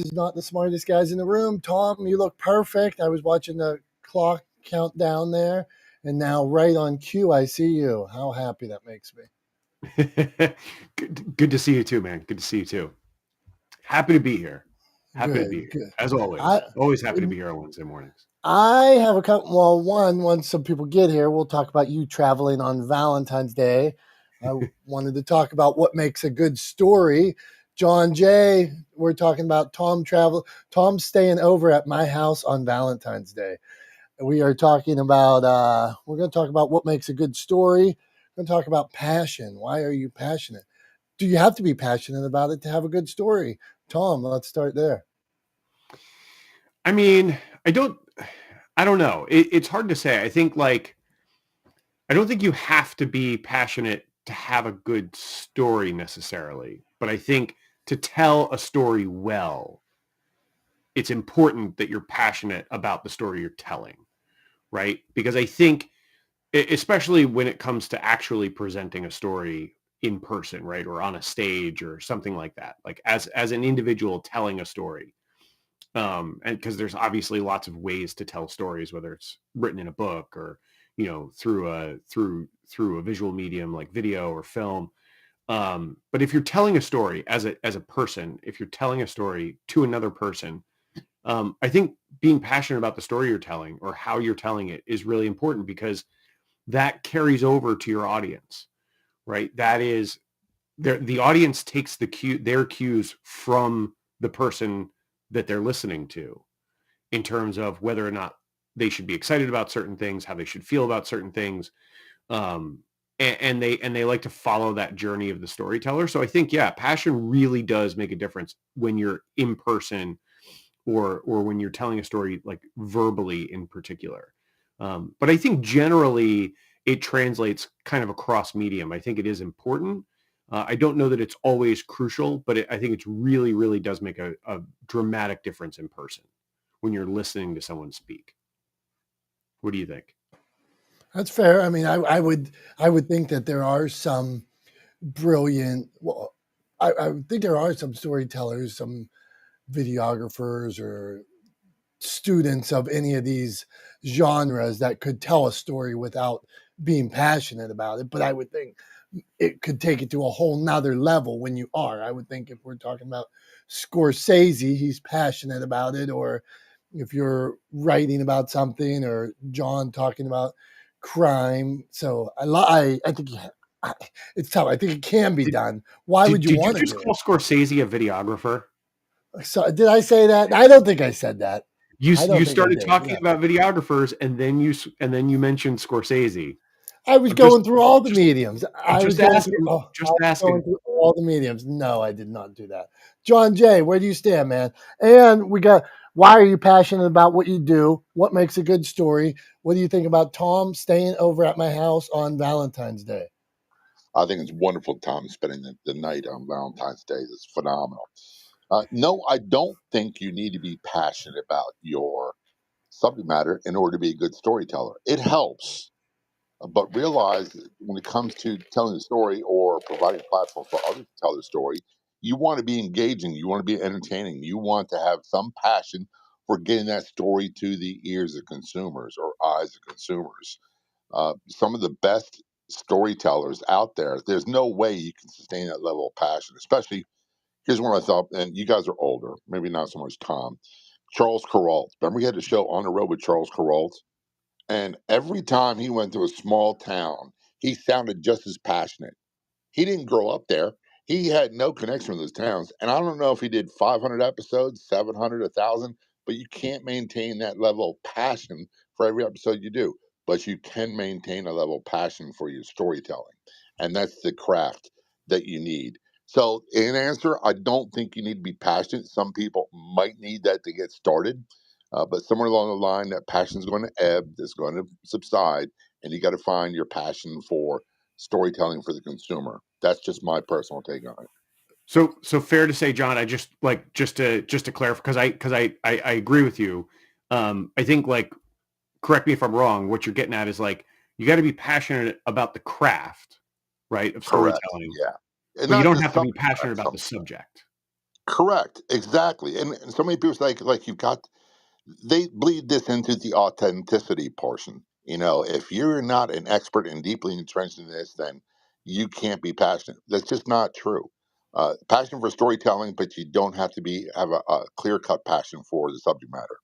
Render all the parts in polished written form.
is not the smartest guys in the room. Tom, you look perfect. I was watching the clock count down there, and now right on cue, I see you. How happy that makes me. Good to see you too, man. Good to see you too. Happy to be here. Happy to be here. Good. As always. Always happy to be here on Wednesday mornings. I have a couple. Well, once some people get here, we'll talk about you traveling on Valentine's Day. I wanted to talk about what makes a good story. John Jay, we're talking about Tom staying over at my house on Valentine's Day. We are talking about, we're going to talk about what makes a good story. We're going to talk about passion. Why are you passionate? Do you have to be passionate about it to have a good story? Tom, let's start there. I mean, I don't know. It's hard to say. I think I don't think you have to be passionate to have a good story necessarily, but I think to tell a story well, it's important that you're passionate about the story you're telling, right? Because I think, especially when it comes to actually presenting a story in person, right? Or on a stage or something like that, like as an individual telling a story. And because there's obviously lots of ways to tell stories, whether it's written in a book or, through a visual medium like video or film. But if you're telling a story as a person, if you're telling a story to another person, I think being passionate about the story you're telling or how you're telling it is really important, because that carries over to your audience, right? That is, the audience takes their cues from the person that they're listening to, in terms of whether or not they should be excited about certain things, how they should feel about certain things. And they like to follow that journey of the storyteller. So I think, yeah, passion really does make a difference when you're in person or when you're telling a story, like verbally in particular. But I think generally it translates kind of across medium. I think it is important. I don't know that it's always crucial, but I think it really, really does make a dramatic difference in person when you're listening to someone speak. What do you think? That's fair. I mean, I would think that there are some brilliant. Well, I would think there are some storytellers, some videographers, or students of any of these genres that could tell a story without being passionate about it. But I would think it could take it to a whole nother level when you are. I would think if we're talking about Scorsese, he's passionate about it, or if you're writing about something, or John talking about crime. So I think it's tough. I think it can be done. Why would you want to do it? Did you just call Scorsese a videographer? So did I say that? I don't think I said that. You started talking about videographers, and then you mentioned Scorsese. I was going through all the mediums. I was going through all the mediums. No, I did not do that. John Jay, where do you stand, man? And why are you passionate about what you do? What makes a good story? What do you think about Tom staying over at my house on Valentine's Day? I think it's wonderful, Tom, spending the night on Valentine's Day. It's phenomenal. No, I don't think you need to be passionate about your subject matter in order to be a good storyteller. It helps, but realize that when it comes to telling a story or providing a platform for others to tell their story, you want to be engaging, you want to be entertaining, you want to have some passion for getting that story to the ears of consumers or eyes of consumers. Some of the best storytellers out there, there's no way you can sustain that level of passion, especially. Here's one I thought, and you guys are older, maybe not so much Tom. Charles Kuralt. Remember, he had a show On the Road with Charles Kuralt? And every time he went to a small town, he sounded just as passionate. He didn't grow up there. He had no connection with those towns. And I don't know if he did 500 episodes, 700, 1,000, but you can't maintain that level of passion for every episode you do. But you can maintain a level of passion for your storytelling. And that's the craft that you need. So, in answer, I don't think you need to be passionate. Some people might need that to get started. But somewhere along the line, that passion is going to ebb, it's going to subside, and you got to find your passion for storytelling for the consumer. That's just my personal take on it. So fair to say, John, I just to clarify, because I agree with you. I think, correct me if I'm wrong, what you're getting at is you got to be passionate about the craft, right, of storytelling. Correct. Yeah. But you don't have to be passionate about the subject. Correct. Exactly. And so many people say, like you've got, they bleed this into the authenticity portion. If you're not an expert and deeply entrenched in this, then you can't be passionate. That's just not true. Passion for storytelling, but you don't have to have a clear cut passion for the subject matter.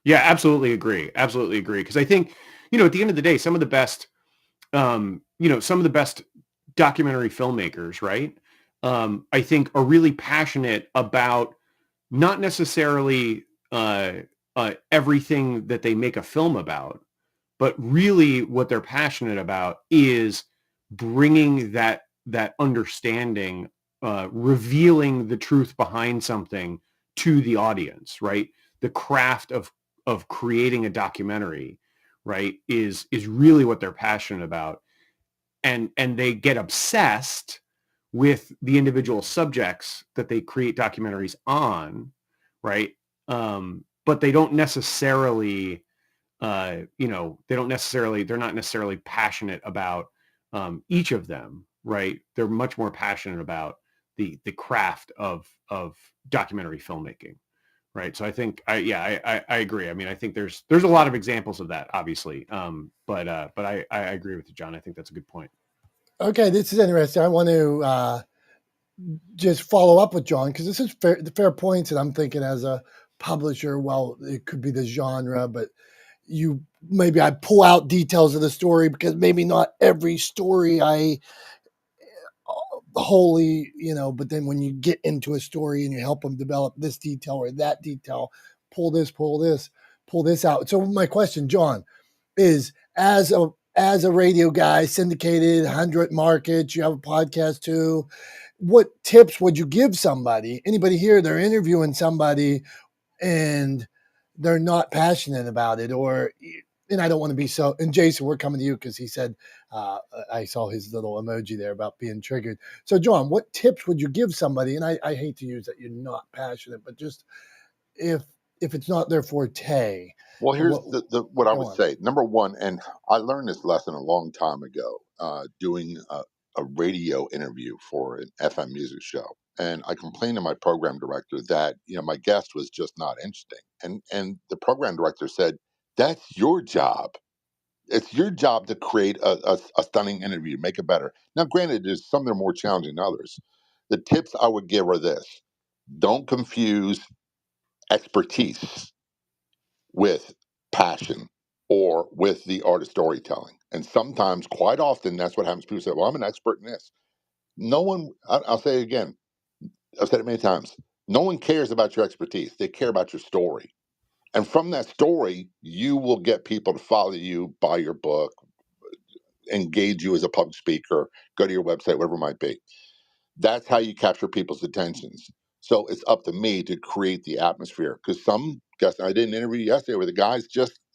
Yeah, absolutely agree. Absolutely agree. Because I think, at the end of the day, some of the best, some of the best documentary filmmakers, right? I think are really passionate about not necessarily everything that they make a film about, but really what they're passionate about is bringing that understanding, revealing the truth behind something to the audience, right? The craft of creating a documentary, right, is really what they're passionate about, and they get obsessed with the individual subjects that they create documentaries on, right? But they don't necessarily they're not necessarily passionate about each of them, right? They're much more passionate about the craft of documentary filmmaking, right? So I think I agree. I mean, I think there's a lot of examples of that, obviously, but I agree with you, John. I think that's a good point. Okay, this is interesting. I want to just follow up with John because this is the fair points, and I'm thinking as a publisher, well, it could be the genre, but maybe I pull out details of the story because maybe not every story I wholly, but then when you get into a story and you help them develop this detail or that detail, pull this out. So my question, John, is as a radio guy, syndicated, 100 markets, you have a podcast too. What tips would you give somebody? Anybody here, they're interviewing somebody and they're not passionate about it, and I don't want to be so. And Jason, we're coming to you because he said I saw his little emoji there about being triggered. So, John, what tips would you give somebody? And I hate to use that you're not passionate, but just if it's not their forte. Well, here's What what I go would on? say. Number one, and I learned this lesson a long time ago, doing a radio interview for an FM music show. And I complained to my program director that my guest was just not interesting. And the program director said, "That's your job. It's your job to create a stunning interview, make it better." Now, granted, there's some that are more challenging than others. The tips I would give are this: don't confuse expertise with passion or with the art of storytelling. And sometimes, quite often, that's what happens. People say, "Well, I'm an expert in this." No one, I'll say it again, I've said it many times, no one cares about your expertise. They care about your story. And from that story, you will get people to follow you, buy your book, engage you as a public speaker, go to your website, whatever it might be. That's how you capture people's attentions. So it's up to me to create the atmosphere. Because some guys, I did an interview yesterday where the guy's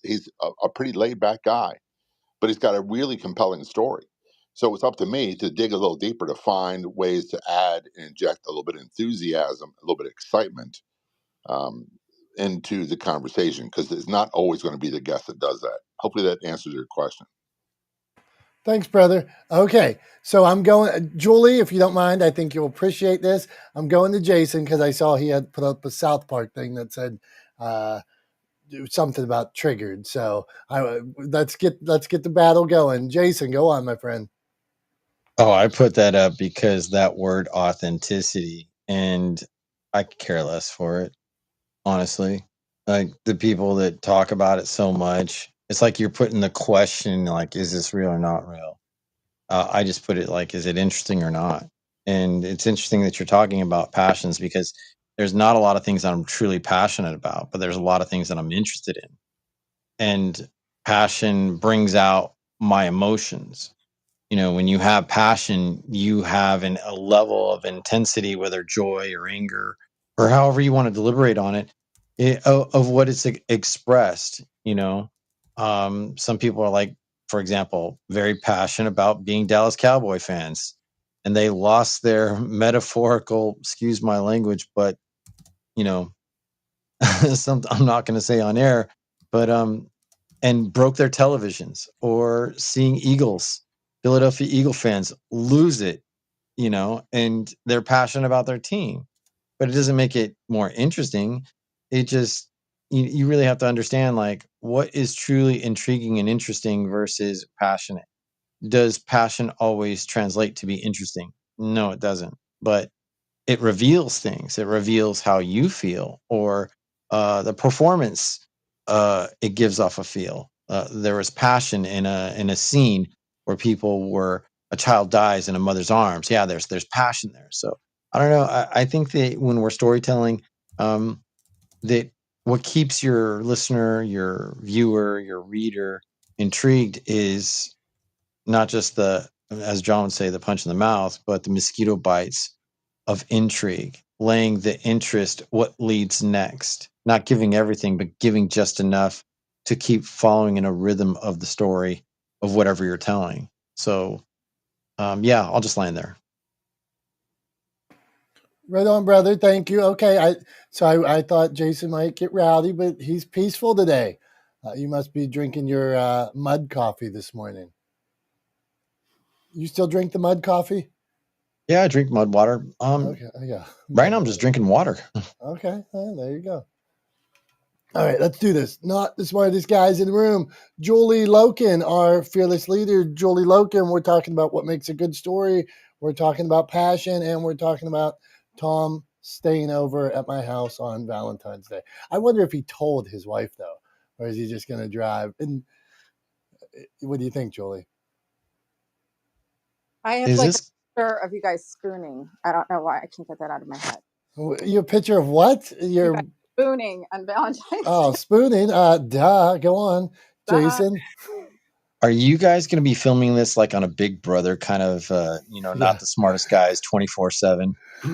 he's a pretty laid back guy, but he's got a really compelling story. So it's up to me to dig a little deeper to find ways to add and inject a little bit of enthusiasm, a little bit of excitement um, into the conversation, because it's not always going to be the guest that does that. Hopefully that answers your question. Thanks, brother. Okay, so I'm going, Julie, if you don't mind, I think you'll appreciate this. I'm going to Jason because I saw he had put up a South Park thing that said something about triggered. So let's get the battle going. Jason, go on, my friend. Oh, I put that up because that word authenticity, and I could care less for it, honestly. Like the people that talk about it so much, it's like you're putting the question, like, is this real or not real? I just put it like, is it interesting or not? And it's interesting that you're talking about passions because there's not a lot of things that I'm truly passionate about, but there's a lot of things that I'm interested in. And passion brings out my emotions. When you have passion, you have a level of intensity, whether joy or anger or however you want to deliberate on it, of what it's expressed. Some people are like, for example, very passionate about being Dallas Cowboy fans, and they lost their metaphorical, excuse my language, but you know, something I'm not going to say on air, but and broke their televisions, or seeing Philadelphia Eagle fans lose it, and they're passionate about their team. but it doesn't make it more interesting. It just, you really have to understand, like, what is truly intriguing and interesting versus passionate. Does passion always translate to be interesting? No, it doesn't. But it reveals things. It reveals how you feel, or the performance it gives off a feel. There was passion in a scene where a child dies in a mother's arms. Yeah, there's passion there. So I don't know. I think that when we're storytelling, that what keeps your listener, your viewer, your reader intrigued is not just as John would say, the punch in the mouth, but the mosquito bites of intrigue, laying the interest, what leads next, not giving everything, but giving just enough to keep following in a rhythm of the story of whatever you're telling. So, yeah, I'll just land there. Right on, brother. Thank you. Okay, I thought Jason might get rowdy, but he's peaceful today. You must be drinking your mud coffee this morning. You still drink the mud coffee? Yeah, I drink mud water. Okay, yeah. Right now I'm just drinking water. Okay, well, there you go. All right, let's do this. Not the smartest guys in the room. Julie Loken, our fearless leader. Julie Loken, we're talking about what makes a good story. We're talking about passion, and we're talking about Tom staying over at my house on Valentine's Day. I wonder if he told his wife, though, or is he just going to drive? And what do you think, Julie? I have a picture of you guys spooning. I don't know why I can't get that out of my head. Your picture of what? You guys spooning on Valentine's Day. Oh, spooning. Duh. Go on, Jason. Are you guys going to be filming this like on a Big Brother kind of, not the smartest guys 24/7?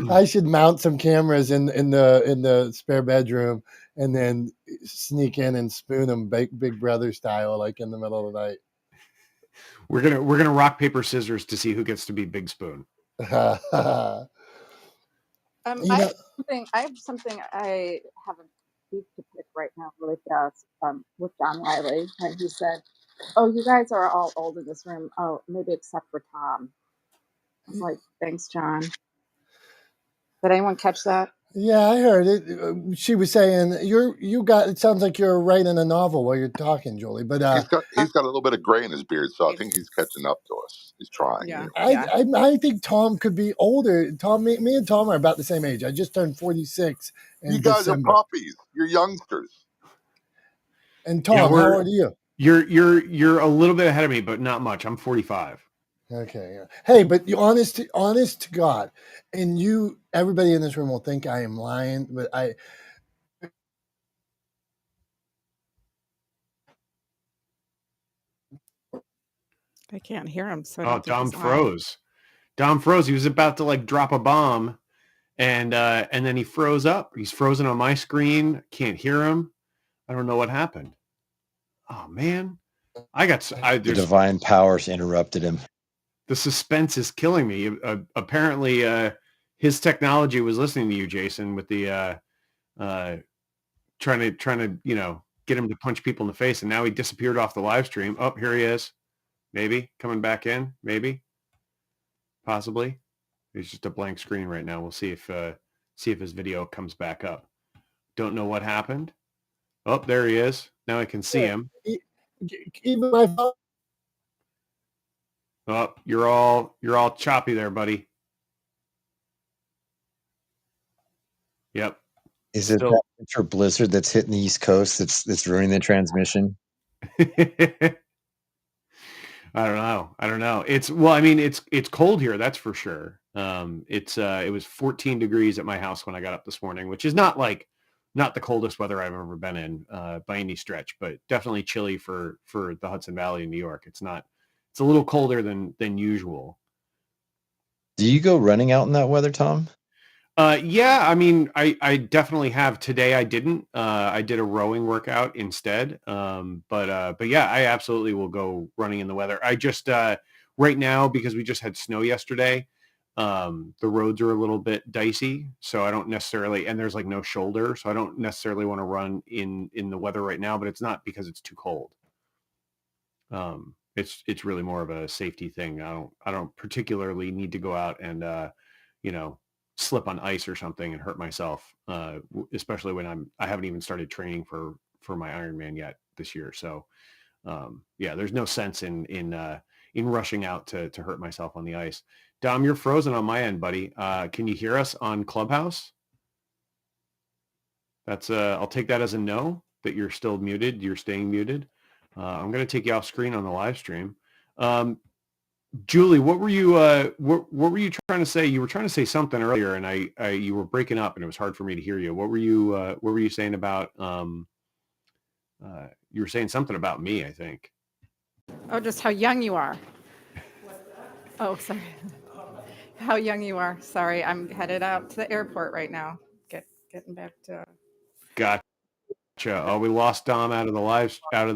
I should mount some cameras in the spare bedroom and then sneak in and spoon them Big Brother style, like in the middle of the night. We're gonna rock paper scissors to see who gets to be Big Spoon. I have something. I have a beat to pick right now, really fast, with John Wiley, and he said, "Oh, you guys are all old in this room. Oh, maybe except for Tom." I was like, "Thanks, John." Did anyone catch that? Yeah, I heard it. She was saying it sounds like you're writing a novel while you're talking, Julie. But he's got a little bit of gray in his beard, so I think he's catching up to us. He's trying. Yeah. I think Tom could be older. Me and Tom are about the same age. I just turned 46 in You guys December. are puppies. You're youngsters. And Tom, how old are you? You're a little bit ahead of me, but not much. I'm 45. Okay. Yeah. Hey, but honest to God, and everybody in this room will think I am lying, but I can't hear him. So Dom froze. Dom froze. He was about to like drop a bomb, and then he froze up. He's frozen on my screen. Can't hear him. I don't know what happened. Oh man, The divine powers interrupted him. The suspense is killing me. Apparently, his technology was listening to you, Jason, with the trying to get him to punch people in the face, and now he disappeared off the live stream. Oh, here he is. Maybe coming back in. Maybe, possibly. He's just a blank screen right now. We'll see if his video comes back up. Don't know what happened. Oh, there he is. Now I can see him. Even my phone. Oh, you're all choppy there, buddy. Yep. Is it that winter blizzard that's hitting the East Coast that's ruining the transmission? I don't know. It's cold here, that's for sure. It was 14 degrees at my house when I got up this morning, which is not the coldest weather I've ever been in by any stretch, but definitely chilly for the Hudson Valley in New York. It's a little colder than usual. Do you go running out in that weather, Tom? Yeah, I definitely have. Today I didn't. I did a rowing workout instead. But yeah, I absolutely will go running in the weather. I just right now, because we just had snow yesterday, the roads are a little bit dicey, so I don't necessarily, and there's like no shoulder, so I don't necessarily want to run in the weather right now, but it's not because it's too cold. It's really more of a safety thing. I don't particularly need to go out and slip on ice or something and hurt myself, especially when I haven't even started training for my Ironman yet this year. So yeah, there's no sense in rushing out to hurt myself on the ice. Dom, you're frozen on my end, buddy. Can you hear us on Clubhouse? That's I'll take that as a no, that you're still muted. You're staying muted. I'm going to take you off screen on the live stream. Julie, what were you trying to say? You were trying to say something earlier, and you were breaking up, and it was hard for me to hear you. What were you saying about? You were saying something about me, I think. Oh, just how young you are. Oh, sorry. How young you are. Sorry, I'm headed out to the airport right now. Getting back to. Gotcha. Oh, we lost Dom out of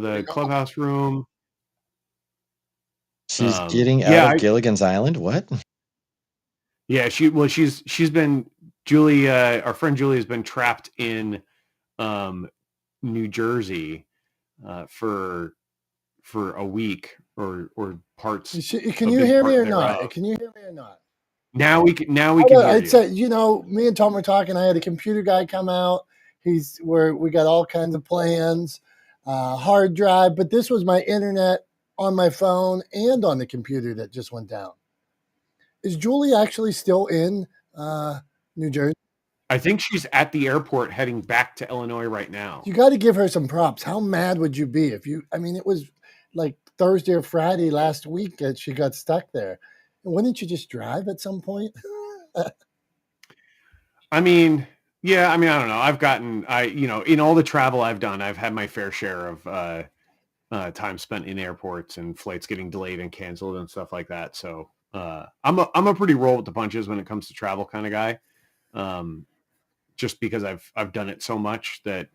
the Clubhouse room. She's getting out of Gilligan's Island. What? Yeah, she's been Julie. Our friend Julie has been trapped in New Jersey for a week or parts. Can you hear me or not? Can you hear me or not? Now we can hear I'd you. say, me and Tom were talking. I had a computer guy come out. We got all kinds of plans, hard drive, but this was my internet on my phone and on the computer that just went down. Is Julie actually still in New Jersey? I think she's at the airport heading back to Illinois right now. You got to give her some props. How mad would you be if it was like Thursday or Friday last week that she got stuck there. Wouldn't you just drive at some point? I mean, yeah, I don't know. In all the travel I've done, I've had my fair share of time spent in airports and flights getting delayed and canceled and stuff like that. So I'm a pretty roll with the punches when it comes to travel kind of guy. Just because I've done it so much that,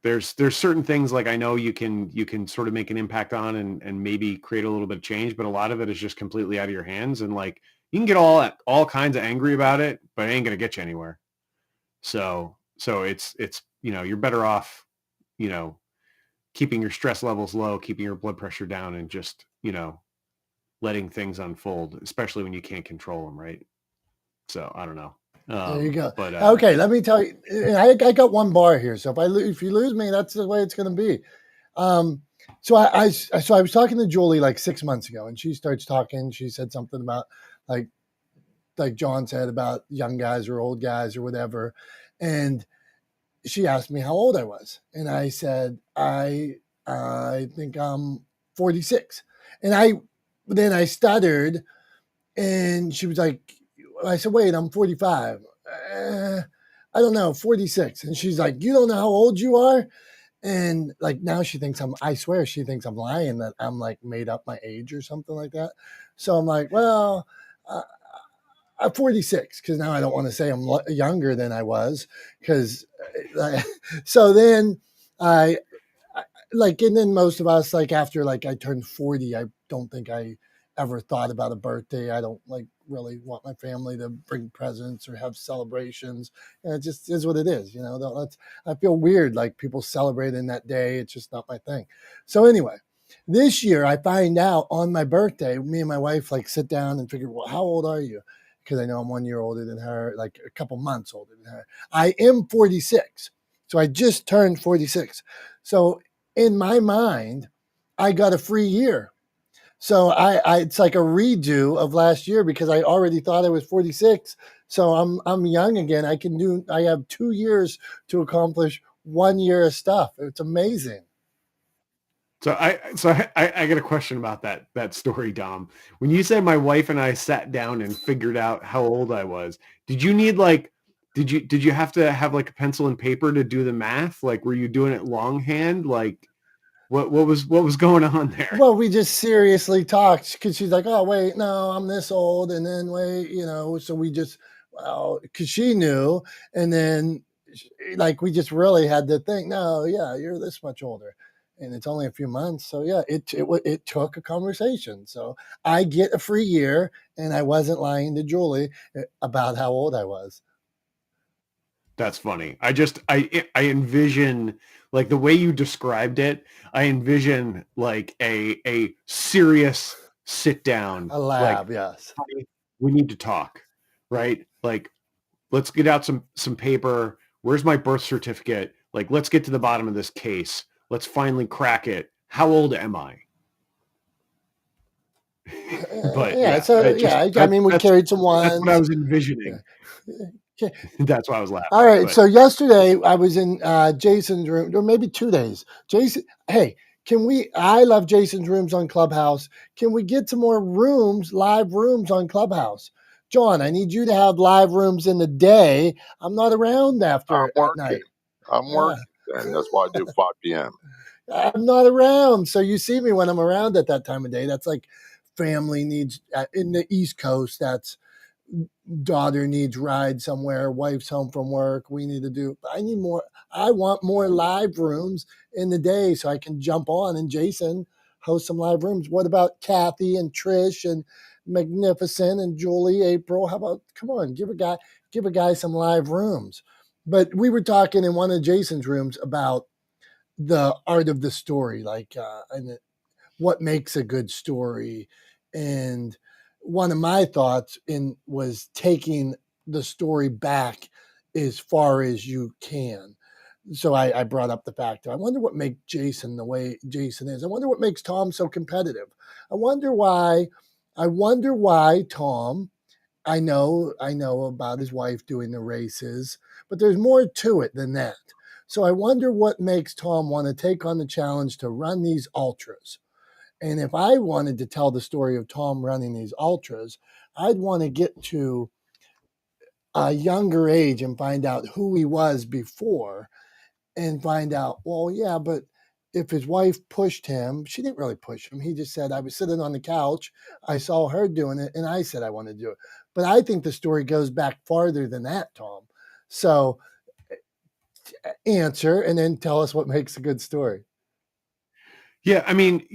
there's certain things like I know you can sort of make an impact on and maybe create a little bit of change, but a lot of it is just completely out of your hands. And like, you can get all kinds of angry about it, but it ain't going to get you anywhere. So it's, you're better off, keeping your stress levels low, keeping your blood pressure down, and just, letting things unfold, especially when you can't control them. Right. So I don't know. There you go. But okay, let me tell you, I got one bar here. So if you lose me, that's the way it's going to be. So I was talking to Julie like 6 months ago, and she starts talking. She said something about like John said about young guys or old guys or whatever. And she asked me how old I was. And I said, I think I'm 46. And then I stuttered, and she was like, I said, wait, I'm 45. I don't know, 46. And she's like, you don't know how old you are? And like now I swear she thinks I'm lying, that I'm like made up my age or something like that. So I'm like, well, I'm 46, because now I don't want to say I'm younger than I was, because so then and then most of us, like after like I turned 40, I don't think I ever thought about a birthday. I don't like really want my family to bring presents or have celebrations. And it just is what it is. I feel weird like people celebrating that day. It's just not my thing. So anyway, this year I find out on my birthday, me and my wife like sit down and figure, well, how old are you? Because I know I'm 1 year older than her, like a couple months older than her. I am 46. So I just turned 46. So in my mind, I got a free year. So it's like a redo of last year, because I already thought I was 46. So I'm young again. I have 2 years to accomplish 1 year of stuff. It's amazing. So I got a question about that story, Dom. When you said my wife and I sat down and figured out how old I was, did you need did you have to have like a pencil and paper to do the math? Like, were you doing it longhand? Like, what was going on there? Well, we just seriously talked, because she's like, oh, wait, no, I'm this old. And then wait, so we just, because she knew. And then like, we just really had to think, no, yeah, you're this much older. And it's only a few months. So yeah, it took a conversation. So I get a free year, and I wasn't lying to Julie about how old I was. That's funny. I envision, like the way you described it, I envision like a serious sit down. A lab, like, yes. We need to talk. right? Like, let's get out some paper. Where's my birth certificate? Like, let's get to the bottom of this case. Let's finally crack it. How old am I? But I mean, we carried some that's what I ones. was envisioning. Yeah. That's why I was laughing. All right. But So yesterday I was in Jason's room, or maybe 2 days. Jason, hey, I love Jason's rooms on Clubhouse. Can we get some more live rooms on Clubhouse? John, I need you to have live rooms in the day. I'm not around I'm at working. night. I'm working, and that's why I do 5 p.m. I'm not around. So you see me when I'm around at that time of day. That's like family needs in the East Coast. That's daughter needs ride somewhere, wife's home from work. I need more. I want more live rooms in the day so I can jump on and Jason host some live rooms. What about Kathy and Trish and Magnificent and Julie, April? How about, come on, give a guy some live rooms. But we were talking in one of Jason's rooms about the art of the story, and what makes a good story. And one of my thoughts was taking the story back as far as you can. So I brought up the fact, I wonder what makes Jason the way Jason is. I wonder what makes Tom so competitive. I wonder why Tom, I know about his wife doing the races, but there's more to it than that. So I wonder what makes Tom want to take on the challenge to run these ultras. And if I wanted to tell the story of Tom running these ultras, I'd want to get to a younger age and find out who he was before and find out, well, yeah, but if his wife pushed him, she didn't really push him. He just said, I was sitting on the couch, I saw her doing it, and I said I want to do it. But I think the story goes back farther than that, Tom. So answer and then tell us what makes a good story. yeah, I mean,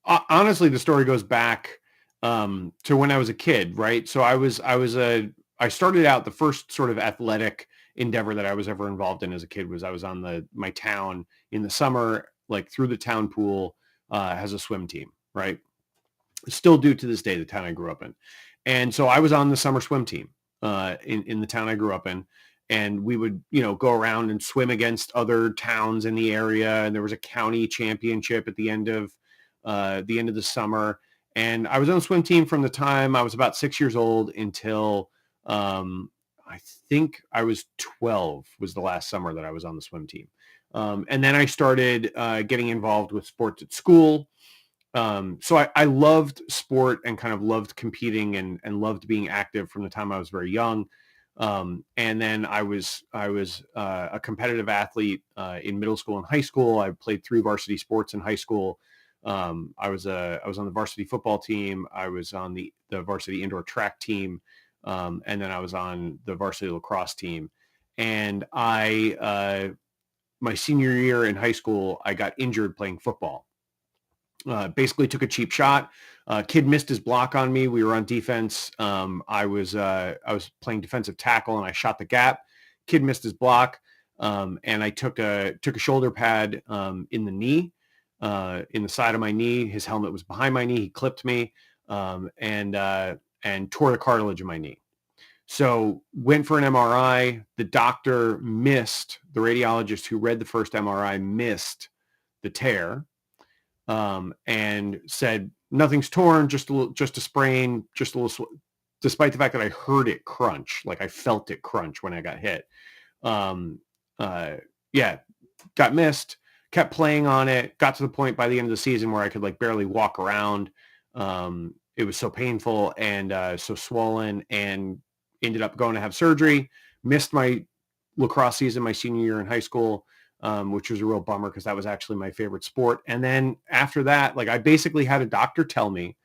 honestly, the story goes back to when I was a kid, right? So I started out, the first sort of athletic endeavor that I was ever involved in as a kid was I was on my town in the summer, like through the town pool, has a swim team, right? Still do to this day, the town I grew up in. And so I was on the summer swim team in the town I grew up in. And we would, go around and swim against other towns in the area. And there was a county championship at the end of the summer. And I was on the swim team from the time I was about 6 years old until I think I was 12 was the last summer that I was on the swim team. And then I started getting involved with sports at school. So I loved sport and kind of loved competing and loved being active from the time I was very young. And then I was a competitive athlete in middle school and high school. I played 3 varsity sports in high school. I was on the varsity football team. I was on the varsity indoor track team. And then I was on the varsity lacrosse team. And my senior year in high school, I got injured playing football. Basically took a cheap shot. Kid missed his block on me. We were on defense. I was playing defensive tackle and I shot the gap. Kid missed his block. And I took a shoulder pad in the knee, in the side of my knee. His helmet was behind my knee. He clipped me and tore the cartilage in my knee. So went for an MRI. The radiologist who read the first MRI missed the tear. And said nothing's torn, just a sprain, just a little. Despite the fact that I heard it crunch, like I felt it crunch when I got hit. Got missed. Kept playing on it. Got to the point by the end of the season where I could like barely walk around. It was so painful and so swollen, and ended up going to have surgery. Missed my lacrosse season my senior year in high school. Which was a real bummer because that was actually my favorite sport. And then after that, like I basically had a doctor tell me,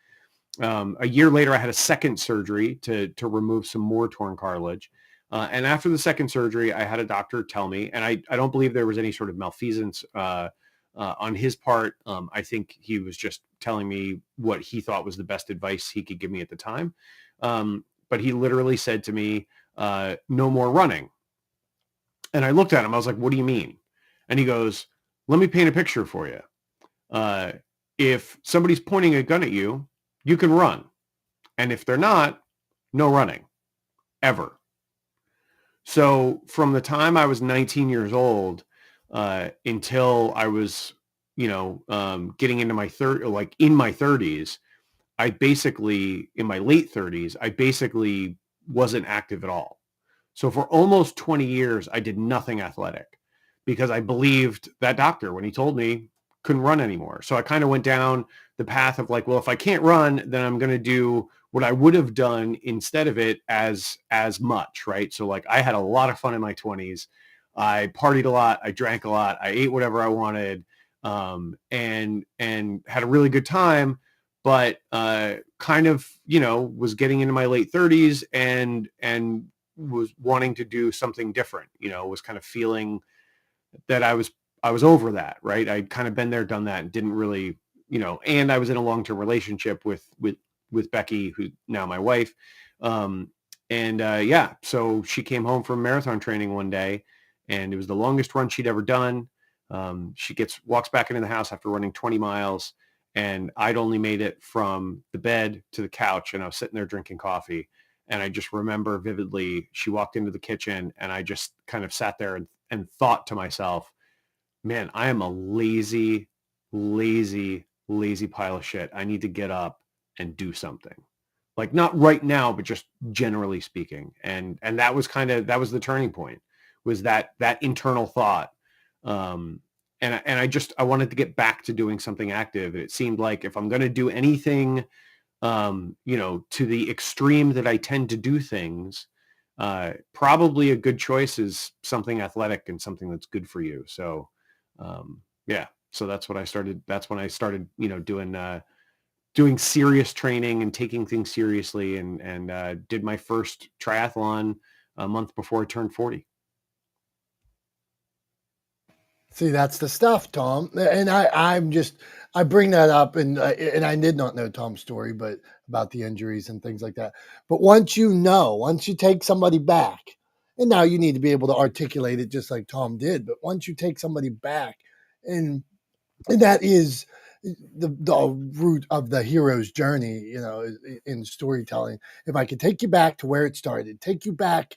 a year later, I had a second surgery to remove some more torn cartilage. And after the second surgery, I had a doctor tell me, and I don't believe there was any sort of malfeasance on his part. I think he was just telling me what he thought was the best advice he could give me at the time. But he literally said to me, no more running. And I looked at him. I was like, what do you mean? And he goes, let me paint a picture for you. If somebody's pointing a gun at you, you can run. And if they're not, no running. ever. So from the time I was 19 years old until I was, getting into my in my 30s, I basically, in my late 30s, I basically wasn't active at all. So for almost 20 years, I did nothing athletic because I believed that doctor when he told me couldn't run anymore. So I kind of went down the path of like, well, if I can't run, then I'm going to do what I would have done instead of it as much, right? So like I had a lot of fun in my 20s. I partied a lot. I drank a lot. I ate whatever I wanted, and had a really good time. But kind of, was getting into my late 30s and was wanting to do something different. Was kind of feeling that I was over that, right? I'd kind of been there, done that, and didn't really, and I was in a long-term relationship with Becky, who's now my wife. So she came home from marathon training one day, and it was the longest run she'd ever done. She walks back into the house after running 20 miles, and I'd only made it from the bed to the couch, and I was sitting there drinking coffee. And I just remember vividly, she walked into the kitchen, and I just kind of sat there and thought to myself, man, I am a lazy, lazy, lazy pile of shit. I need to get up and do something. Like not right now, but just generally speaking. And that was the turning point, was that internal thought. I wanted to get back to doing something active. It seemed like if I'm going to do anything, to the extreme that I tend to do things, probably a good choice is something athletic and something that's good for you. So, so that's what I started. That's when I started, doing serious training and taking things seriously, and did my first triathlon a month before I turned 40. See, that's the stuff, Tom. And I bring that up, and I did not know Tom's story, but about the injuries and things like that. But once you take somebody back, and now you need to be able to articulate it just like Tom did. But once you take somebody back, and that is the root of the hero's journey, in storytelling. If I could take you back to where it started, take you back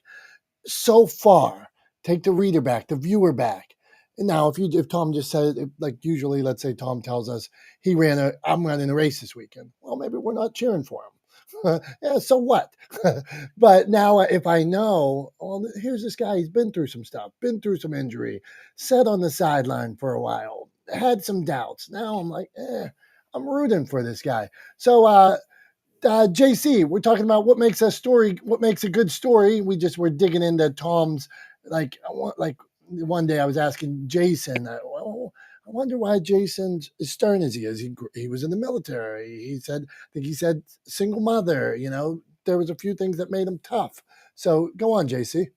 so far, take the reader back, the viewer back. And now, if Tom just said, like usually, let's say Tom tells us I'm running a race this weekend. Well, maybe we're not cheering for him. Yeah, so what? But now, if I know, well, here's this guy, he's been through some stuff, been through some injury, sat on the sideline for a while, had some doubts. Now I'm like, I'm rooting for this guy. So, JC, we're talking about what makes a good story. We're digging into Tom's, like one day I was asking Jason, I wonder why Jason's as stern as he is. He was in the military. I think he said single mother, there was a few things that made him tough. So go on, JC.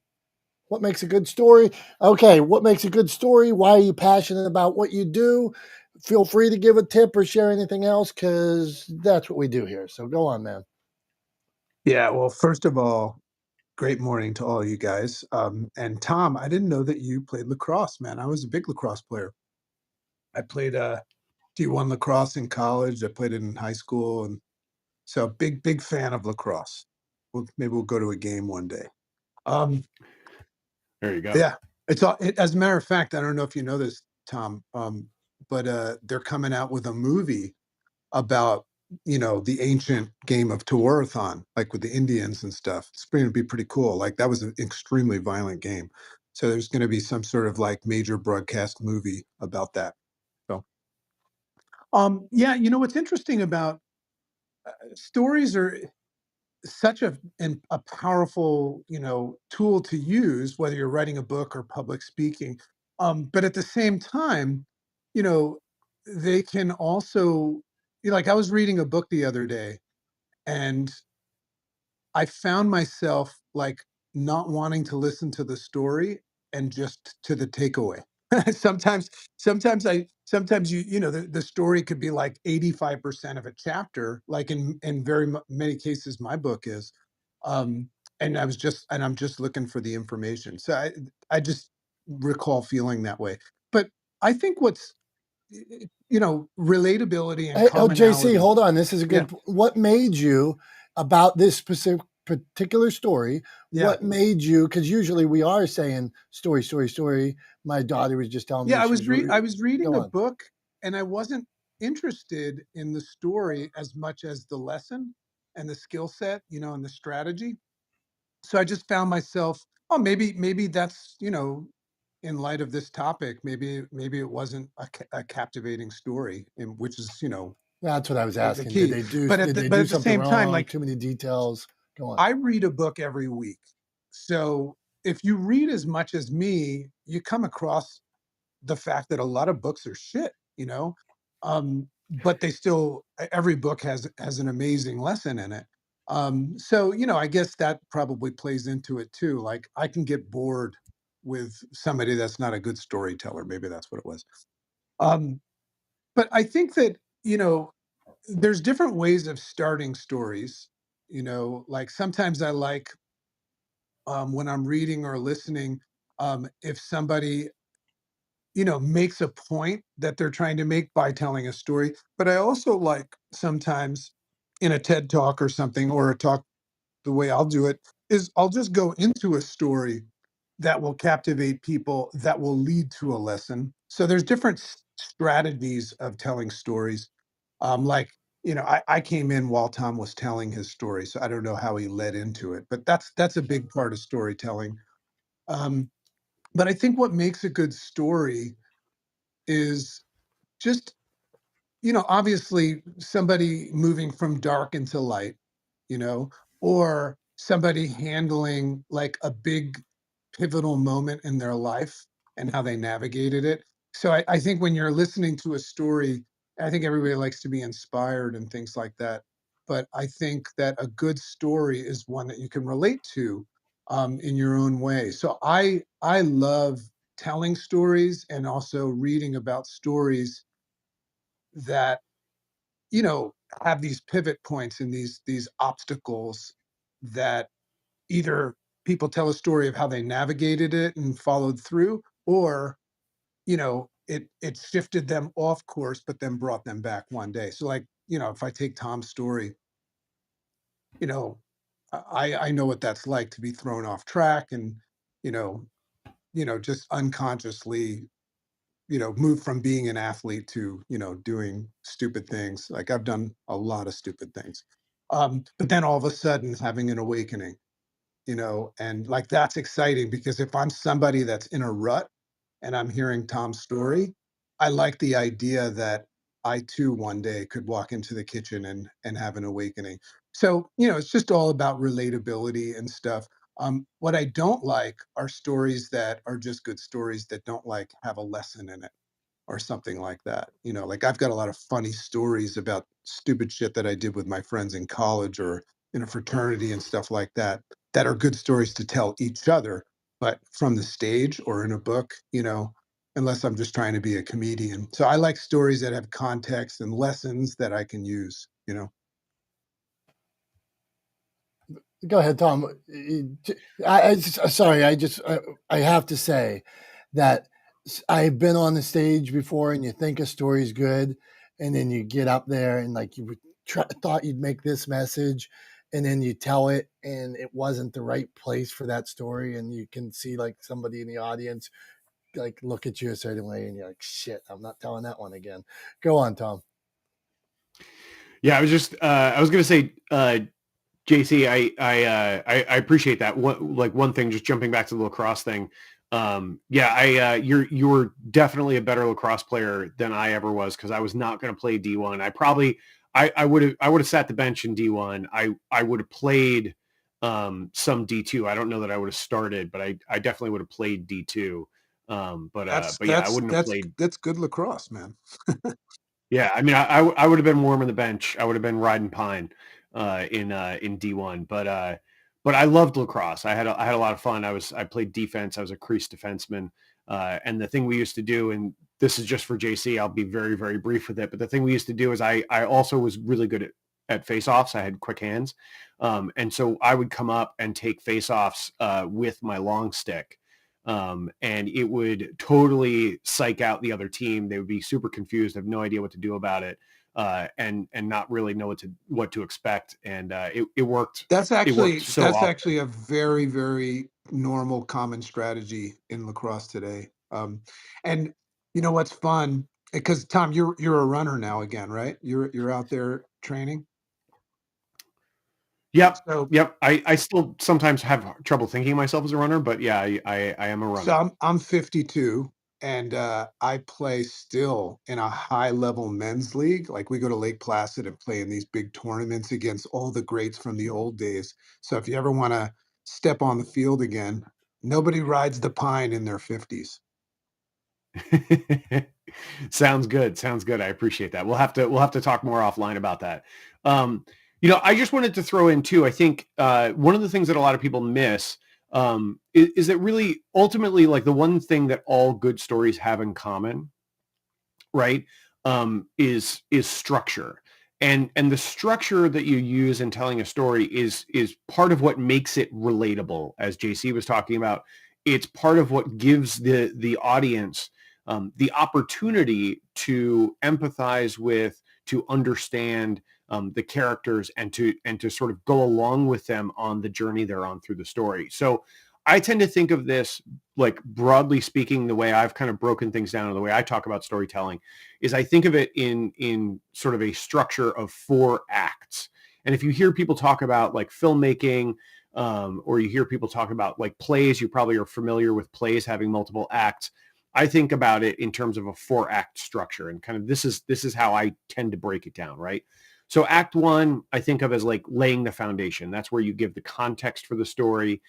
What makes a good story? Okay, what makes a good story? Why are you passionate about what you do? Feel free to give a tip or share anything else, because that's what we do here. So go on, man. Yeah, well, first of all, great morning to all you guys. And Tom, I didn't know that you played lacrosse, man. I was a big lacrosse player. I played D1 lacrosse in college. I played it in high school, and so big fan of lacrosse. Maybe we'll go to a game one day. There you go. Yeah, as a matter of fact, I don't know if you know this, Tom, but they're coming out with a movie about the ancient game of Taorathon, like with the Indians and stuff. It's going to be pretty cool. Like that was an extremely violent game. So there's going to be some sort of like major broadcast movie about that. So, yeah, what's interesting about stories are such a powerful tool to use, whether you're writing a book or public speaking. But at the same time, you know, they can also, like I was reading a book the other day, and I found myself like not wanting to listen to the story and just to the takeaway. sometimes sometimes the story could be like 85% of a chapter, like in many cases my book is. Um and I'm just looking for the information. So I just recall feeling that way. But I think what's relatability and Hey, JC, commonality. hold on. This is a good. Yeah. What made you about this specific particular story. Yeah. What made you? Because usually we are saying story, story, story. My daughter was just telling me Yeah, I she was was. I was reading Go a on. book and I wasn't interested in the story as much as the lesson and the skill set, and the strategy. So I just found myself, oh, maybe that's, in light of this topic, maybe it wasn't a captivating story, which is, That's what I was the asking. Did key. they do? But Did they but do at the something same time, wrong? like Too many details. Go on. I read a book every week. So if you read as much as me, you come across the fact that a lot of books are shit, but they still every book has an amazing lesson in it. So I guess that probably plays into it too. Like I can get bored with somebody that's not a good storyteller. Maybe that's what it was. Um, but I think that there's different ways of starting stories. Like sometimes I like when I'm reading or listening, if somebody makes a point that they're trying to make by telling a story. But I also like sometimes in a TED talk or something, or a talk, the way I'll do it is I'll just go into a story that will captivate people, that will lead to a lesson. So there's different strategies of telling stories. Like, I came in while Tom was telling his story, so I don't know how he led into it, but that's a big part of storytelling. Um, but I think what makes a good story is just, obviously somebody moving from dark into light, you know, or somebody handling like a big pivotal moment in their life and how they navigated it. So I think when you're listening to a story, I think everybody likes to be inspired and things like that. But I think that a good story is one that you can relate to in your own way. So I love telling stories and also reading about stories that you know have these pivot points and these obstacles that either people tell a story of how they navigated it and followed through, or it shifted them off course but then brought them back one day. So like, if I take Tom's story, you know I know what that's like to be thrown off track and you know just unconsciously move from being an athlete to, doing stupid things. Like I've done a lot of stupid things. But then all of a sudden having an awakening, and like that's exciting because if I'm somebody that's in a rut and I'm hearing Tom's story, I like the idea that I too one day could walk into the kitchen and have an awakening. So, it's just all about relatability and stuff. What I don't like are stories that are just good stories that don't like have a lesson in it or something like that. Like I've got a lot of funny stories about stupid shit that I did with my friends in college or in a fraternity and stuff like that, that are good stories to tell each other. But from the stage or in a book, unless I'm just trying to be a comedian. So I like stories that have context and lessons that I can use. Go ahead, Tom. Sorry. I have to say that I've been on the stage before, and you think a story's good, and then you get up there and like you thought you'd make this message, and then you tell it, and it wasn't the right place for that story, and you can see like somebody in the audience like look at you a certain way, and you're like, "Shit, I'm not telling that one again." Go on, Tom. Yeah, I was going to say, JC, I appreciate that. One thing, just jumping back to the lacrosse thing. You were definitely a better lacrosse player than I ever was because I was not going to play D1. I would have sat the bench in D1. I would have played some D2. I don't know that I would have started, but I definitely would have played D2. That's But yeah, I that's wouldn't have that's played. that's good lacrosse, man. Yeah, I mean, I would have been warm on the bench. I would have been riding pine in D1, but I loved lacrosse. I had a lot of fun. I played defense. I was a crease defenseman, and the thing we used to do, and this is just for JC. I'll be very very brief with it. But the thing we used to do is I also was really good at face-offs. I had quick hands, and so I would come up and take face-offs with my long stick. and it would totally psych out the other team. They would be super confused, have no idea what to do about it, and not really know what to expect. And it worked. That's It worked actually so often. a very, very normal, common strategy in lacrosse today. And you know what's fun? Because Tom, you're a runner now again, right? You're out there training. Yep. So Yep. I still sometimes have trouble thinking of myself as a runner, but yeah, I am a so runner. I'm 52 and I play still in a high level men's league. Like we go to Lake Placid and play in these big tournaments against all the greats from the old days. So if you ever want to step on the field again, nobody rides the pine in their 50s. Sounds good. Sounds good. I appreciate that. We'll have to talk more offline about that. Um, I just wanted to throw in too. I think one of the things that a lot of people miss is that really ultimately, like the one thing that all good stories have in common, right, is structure. And the structure that you use in telling a story is part of what makes it relatable, as JC was talking about. It's part of what gives the audience the opportunity to empathize with, to understand the characters, and to sort of go along with them on the journey they're on through the story. So I tend to think of this, like broadly speaking, the way I've kind of broken things down, or the way I talk about storytelling, is I think of it in sort of a structure of 4 acts. And if you hear people talk about like filmmaking, or you hear people talk about like plays, you probably are familiar with plays having multiple acts. I think about it in terms of a 4-act structure, and kind of this is how I tend to break it down, right? So Act 1, I think of as like laying the foundation. That's where you give the context for the story.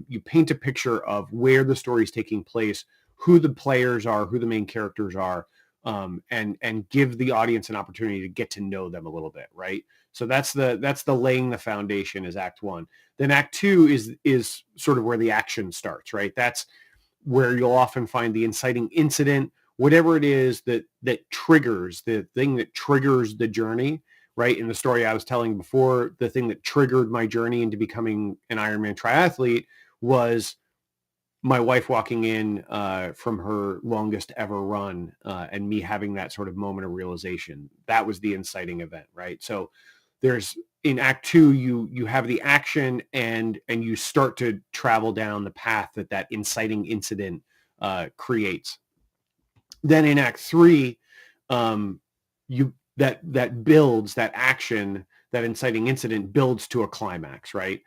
You paint a picture of where the story is taking place, who the players are, who the main characters are, and give the audience an opportunity to get to know them a little bit, right? So that's the laying the foundation is Act 1. Then Act 2 is sort of where the action starts, right? That's where you'll often find the inciting incident, whatever it is that triggers the thing that triggers the journey, right? In the story I was telling before, the thing that triggered my journey into becoming an Ironman triathlete was my wife walking in from her longest ever run, and me having that sort of moment of realization. That was the inciting event, right? So there's in Act 2, you have the action, and you start to travel down the path that inciting incident creates. Then in Act 3, you that builds that action, that inciting incident builds to a climax, right?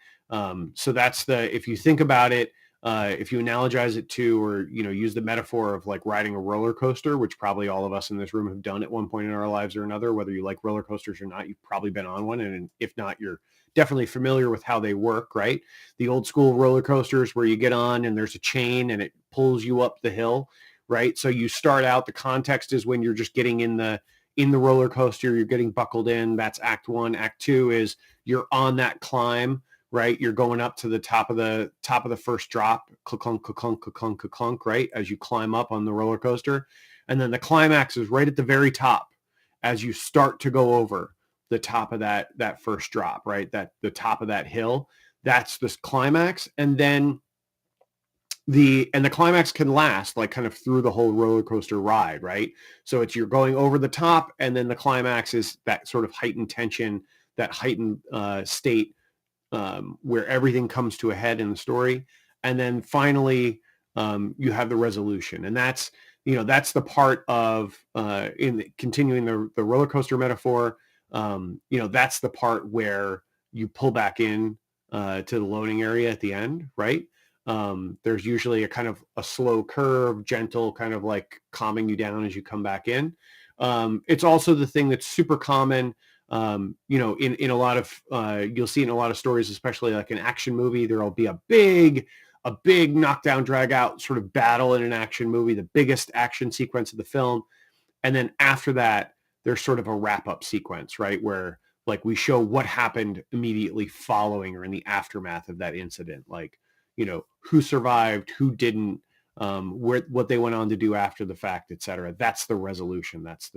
So that's if you think about it, if you analogize it to, or use the metaphor of like riding a roller coaster, which probably all of us in this room have done at one point in our lives or another, whether you like roller coasters or not, you've probably been on one, and if not, you're definitely familiar with how they work, right? The old school roller coasters where you get on and there's a chain and it pulls you up the hill, right? So you start out, the context is when you're just getting in the roller coaster, you're getting buckled in. That's Act 1. Act 2 is you're on that climb, right? You're going up to the top of the first drop, clunk, clunk, clunk, clunk, right? As you climb up on the roller coaster. And then the climax is right at the very top as you start to go over the top of that first drop, right? That the top of that hill, that's this climax. And then the climax can last like kind of through the whole roller coaster ride, right? So it's you're going over the top, and then the climax is that sort of heightened tension, that heightened state, where everything comes to a head in the story. And then finally, you have the resolution. And that's the part of, in continuing the roller coaster metaphor, that's the part where you pull back in to the loading area at the end, right? There's usually a kind of a slow curve, gentle, kind of like calming you down as you come back in. It's also the thing that's super common, in a lot of, you'll see in a lot of stories, especially like an action movie, there'll be a big knockdown, drag out sort of battle in an action movie, the biggest action sequence of the film. And then after that, there's sort of a wrap up sequence, right? Where like we show what happened immediately following or in the aftermath of that incident. Like, who survived, who didn't, what they went on to do after the fact, et cetera. That's the resolution. That's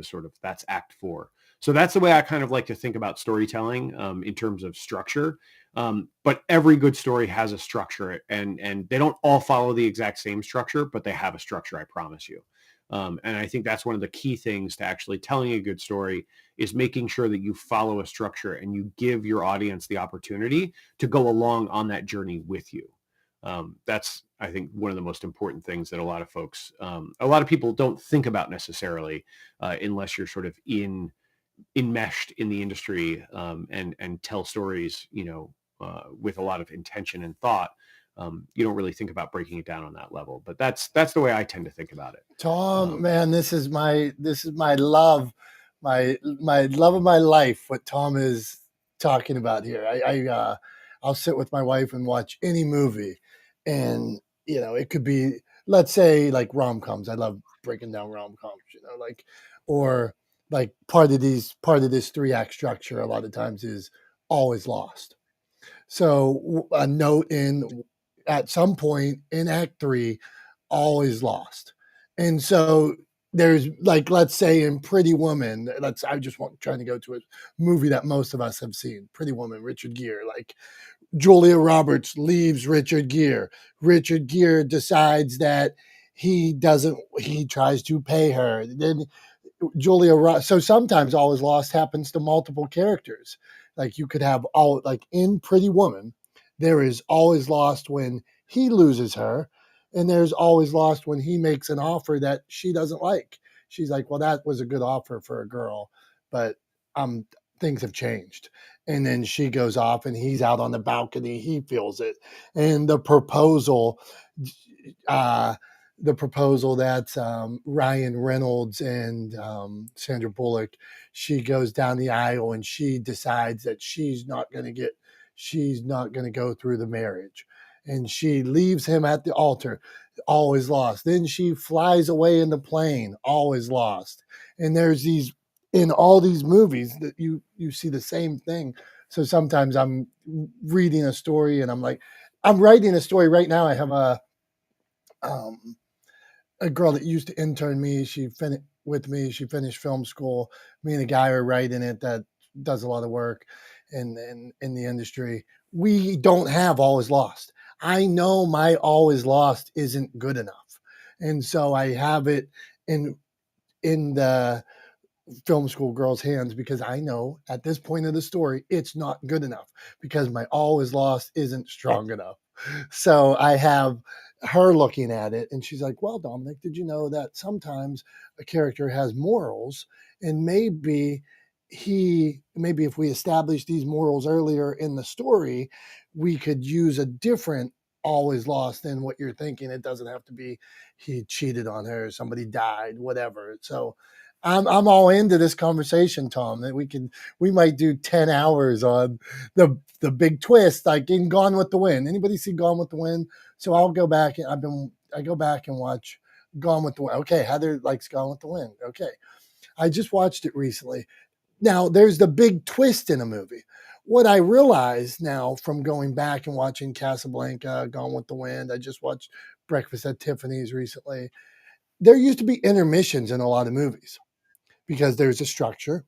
Act 4. So that's the way I kind of like to think about storytelling in terms of structure. But every good story has a structure, and they don't all follow the exact same structure, but they have a structure, I promise you. And I think that's one of the key things to actually telling a good story is making sure that you follow a structure and you give your audience the opportunity to go along on that journey with you. That's, I think, one of the most important things that a lot of folks, a lot of people don't think about necessarily unless you're sort of enmeshed in the industry and tell stories, with a lot of intention and thought. You don't really think about breaking it down on that level, but that's the way I tend to think about it. Tom, man, this is my love, my love of my life. What Tom is talking about here, I'll sit with my wife and watch any movie, and it could be, let's say, like rom-coms. I love breaking down rom-coms, like, or like part of this 3-act structure. A lot of times is always lost. So a note in at some point in Act 3, always lost. And so there's, like, let's say in Pretty Woman, I just want trying to go to a movie that most of us have seen, Pretty Woman, Richard Gere. Like, Julia Roberts leaves Richard Gere. Richard Gere decides that he tries to pay her. Then so sometimes always lost happens to multiple characters. Like, you could have like in Pretty Woman, there is always lost when he loses her, and there's always lost when he makes an offer that she doesn't like. She's like, well, that was a good offer for a girl, but things have changed. And then she goes off and he's out on the balcony, he feels it. And the proposal that Ryan Reynolds and Sandra Bullock, she goes down the aisle and she decides that she's not going to go through the marriage. And she leaves him at the altar, always lost. Then she flies away in the plane, always lost. And there's these, in all these movies, that you see the same thing. So sometimes I'm reading a story and I'm like, I'm writing a story right now. I have a girl that used to intern me. She finished film school. Me and a guy are writing it that does a lot of work in the industry. We don't have always lost. I know my always lost isn't good enough, and so I have it in the film school girl's hands, because I know at this point of the story it's not good enough, because my always lost isn't strong enough. So I have her looking at it and she's like, well, Dominick, did you know that sometimes a character has morals, and maybe if we establish these morals earlier in the story, we could use a different always lost than what you're thinking. It doesn't have to be he cheated on her, somebody died, whatever. So I'm all into this conversation, Tom, that we might do 10 hours on the big twist, like in Gone with the Wind. Anybody see Gone with the Wind? So I'll go back and I go back and watch Gone with the Wind. Okay, Heather likes Gone with the Wind. Okay. I just watched it recently. Now, there's the big twist in a movie. What I realize now from going back and watching Casablanca, Gone with the Wind, I just watched Breakfast at Tiffany's recently. There used to be intermissions in a lot of movies because there's a structure.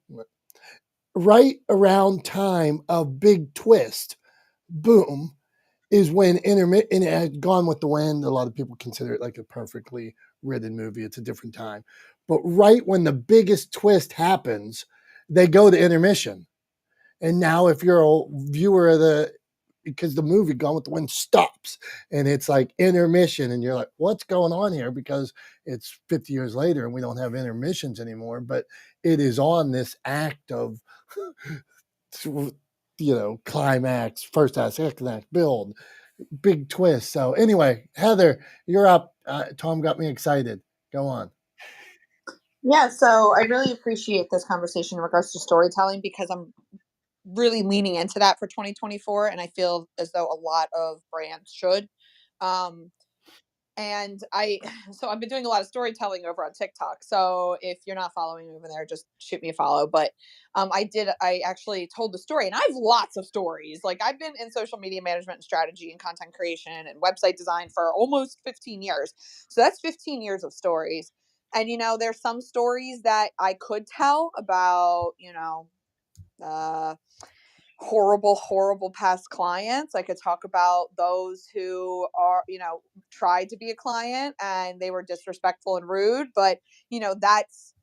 Right around time of big twist, boom, is when Gone with the Wind, a lot of people consider it like a perfectly written movie. It's a different time. But right when the biggest twist happens, they go to intermission. And now if you're a viewer of because the movie Gone with the Wind stops and it's like intermission, and you're like, what's going on here? Because it's 50 years later and we don't have intermissions anymore, but it is on this act of, climax, first act, second act, build, big twist. So anyway, Heather, you're up. Tom got me excited. Go on. Yeah, so I really appreciate this conversation in regards to storytelling, because I'm really leaning into that for 2024, and I feel as though a lot of brands should. Um, and I've been doing a lot of storytelling over on TikTok. So if you're not following me over there, just shoot me a follow. But I actually told the story, and I have lots of stories. Like, I've been in social media management and strategy and content creation and website design for almost 15 years. So that's 15 years of stories. And, there's some stories that I could tell about, horrible past clients. I could talk about those who are, tried to be a client and they were disrespectful and rude, but, that's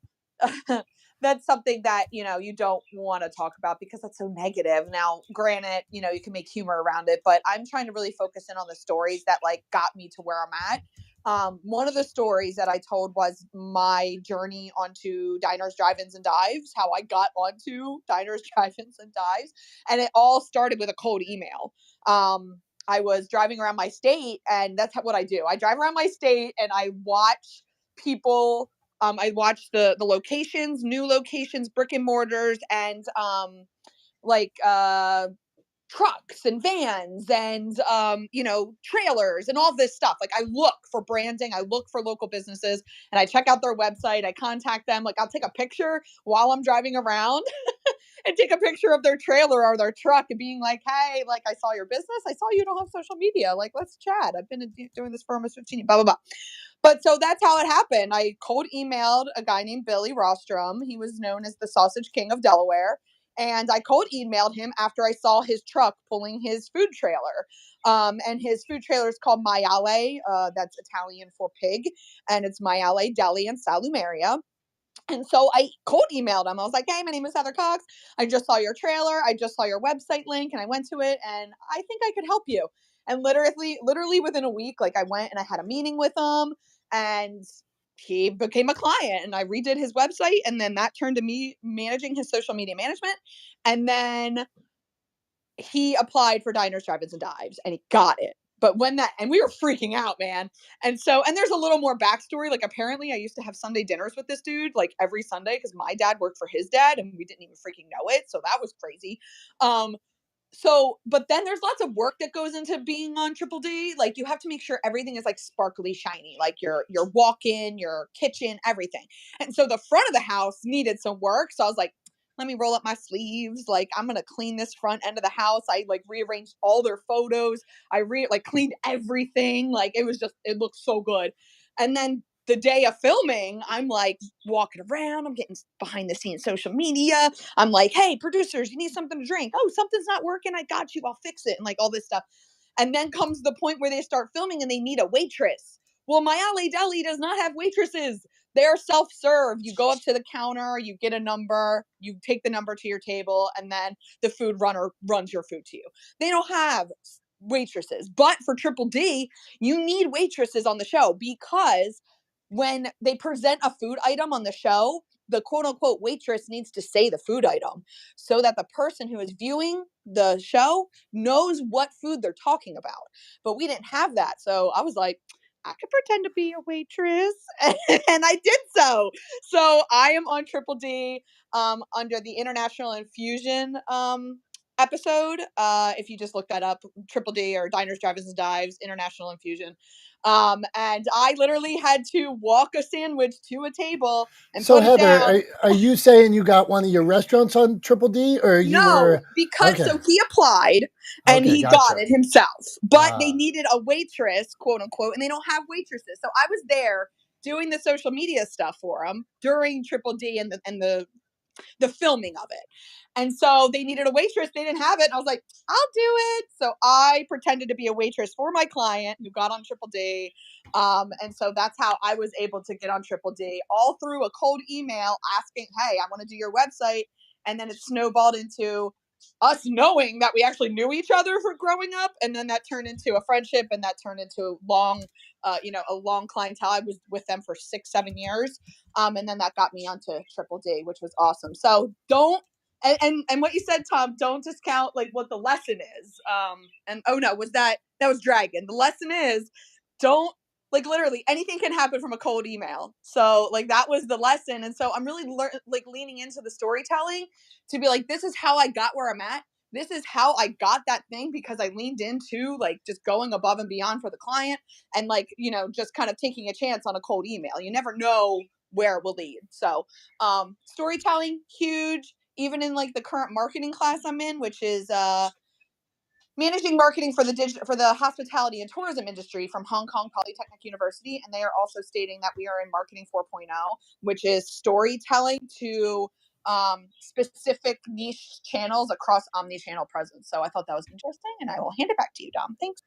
that's something that, you don't want to talk about because that's so negative. Now, granted, you can make humor around it, but I'm trying to really focus in on the stories that like got me to where I'm at. One of the stories that I told was my journey onto diners, drive-ins, and dives, how I got onto diners, drive-ins, and dives. And it all started with a cold email. I was driving around my state, and that's what I do. I drive around my state and I watch people. I watch the locations, new locations, brick and mortars, and trucks and vans and trailers and all this stuff. Like I look for branding, I look for local businesses, and I check out their website. I contact them. Like I'll take a picture while I'm driving around and take a picture of their trailer or their truck and being like, hey, like I saw your business. I saw you don't have social media. Like let's chat. I've been doing this for almost 15 years, blah, blah, blah. But so that's how it happened. I cold emailed a guy named Billy Rostrom. He was known as the Sausage King of Delaware. And I cold emailed him after I saw his truck pulling his food trailer. And his food trailer is called Maiale. That's Italian for pig. And it's Maiale Deli in Salumeria. And so I cold emailed him. I was like, hey, my name is Heather Cox. I just saw your trailer. I just saw your website link and I went to it and I think I could help you. And literally within a week, like I went and I had a meeting with him and he became a client and I redid his website. And then that turned to me managing his social media management. And then he applied for diners, drive-ins, and dives and he got it. But and we were freaking out, man. And there's a little more backstory. Like apparently I used to have Sunday dinners with this dude like every Sunday because my dad worked for his dad and we didn't even freaking know it. So that was crazy. But then there's lots of work that goes into being on Triple D. Like you have to make sure everything is like sparkly shiny, like your walk-in, your kitchen, everything. And so the front of the house needed some work. So I was like, let me roll up my sleeves. Like I'm going to clean this front end of the house. I like rearranged all their photos. I cleaned everything. Like it looked so good. And then the day of filming, I'm like walking around. I'm getting behind the scenes social media. I'm like, hey, producers, you need something to drink. Oh, something's not working. I got you. I'll fix it. And like all this stuff. And then comes the point where they start filming and they need a waitress. Well, Maiale Deli does not have waitresses. They're self-serve. You go up to the counter, you get a number, you take the number to your table, and then the food runner runs your food to you. They don't have waitresses. But for Triple D, you need waitresses on the show because when they present a food item on the show, the quote unquote waitress needs to say the food item so that the person who is viewing the show knows what food they're talking about. But we didn't have that. So I was like, I could pretend to be a waitress. And I did so. So I am on Triple D under the International Infusion episode. If you just look that up, Triple D or Diners, Drive-Ins, and Dives, International Infusion. And I literally had to walk a sandwich to a table and So put it Heather, down. are you saying you got one of your restaurants on Triple D, or you No, were because okay? so he applied and Okay, he got gotcha. it himself, but they needed a waitress, quote unquote, and they don't have waitresses. So I was there doing the social media stuff for him during Triple D and the filming of it. And so they needed a waitress. They didn't have it. And I was like, I'll do it. So I pretended to be a waitress for my client who got on Triple D. And so that's how I was able to get on Triple D, all through a cold email asking, hey, I want to do your website. And then it snowballed into us knowing that we actually knew each other for growing up. And then that turned into a friendship and that turned into a long clientele. I was with them for 6-7 years. And then that got me onto Triple D, which was awesome. So don't, and what you said, Tom, don't discount like what the lesson is. And oh no, that was Dragon. The lesson is don't, like literally anything can happen from a cold email. So like that was the lesson. And so I'm really leaning into the storytelling to be like, this is how I got where I'm at. This is how I got that thing because I leaned into like just going above and beyond for the client and like, just kind of taking a chance on a cold email. You never know where it will lead. So storytelling, huge, even in like the current marketing class I'm in, which is managing marketing for the hospitality and tourism industry from Hong Kong Polytechnic University, and they are also stating that we are in marketing 4.0, which is storytelling to specific niche channels across omni-channel presence. So I thought that was interesting, and I will hand it back to you, Dom. Thanks.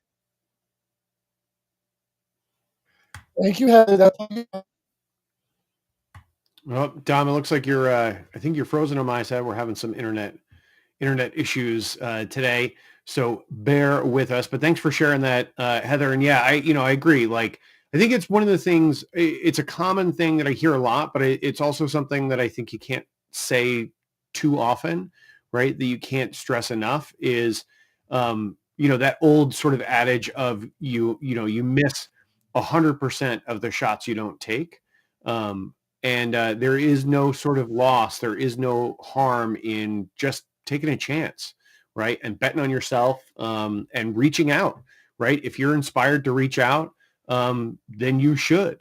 Thank you, Heather. Well, Dom, it looks like you're, I think you're frozen on my side. We're having some internet issues today, so bear with us. But thanks for sharing that, Heather. And yeah, I agree. Like, I think it's one of the things. It's a common thing that I hear a lot, but it's also something that I think you can't say too often, right? That you can't stress enough is, that old sort of adage of you miss 100% of the shots you don't take. And there is no sort of loss. There is no harm in just taking a chance, right? And betting on yourself, and reaching out, right? If you're inspired to reach out, then you should.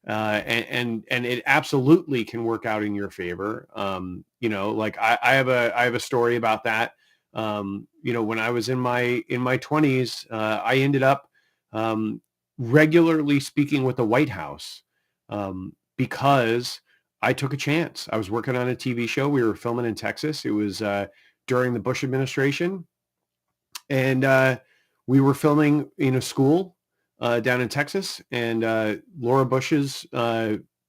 And it absolutely can work out in your favor. Like I have a story about that. When I was in my 20s, I ended up regularly speaking with the White House, because I took a chance. I was working on a TV show. We were filming in Texas. It was during the Bush administration, and we were filming in a school down in Texas. And Laura Bush's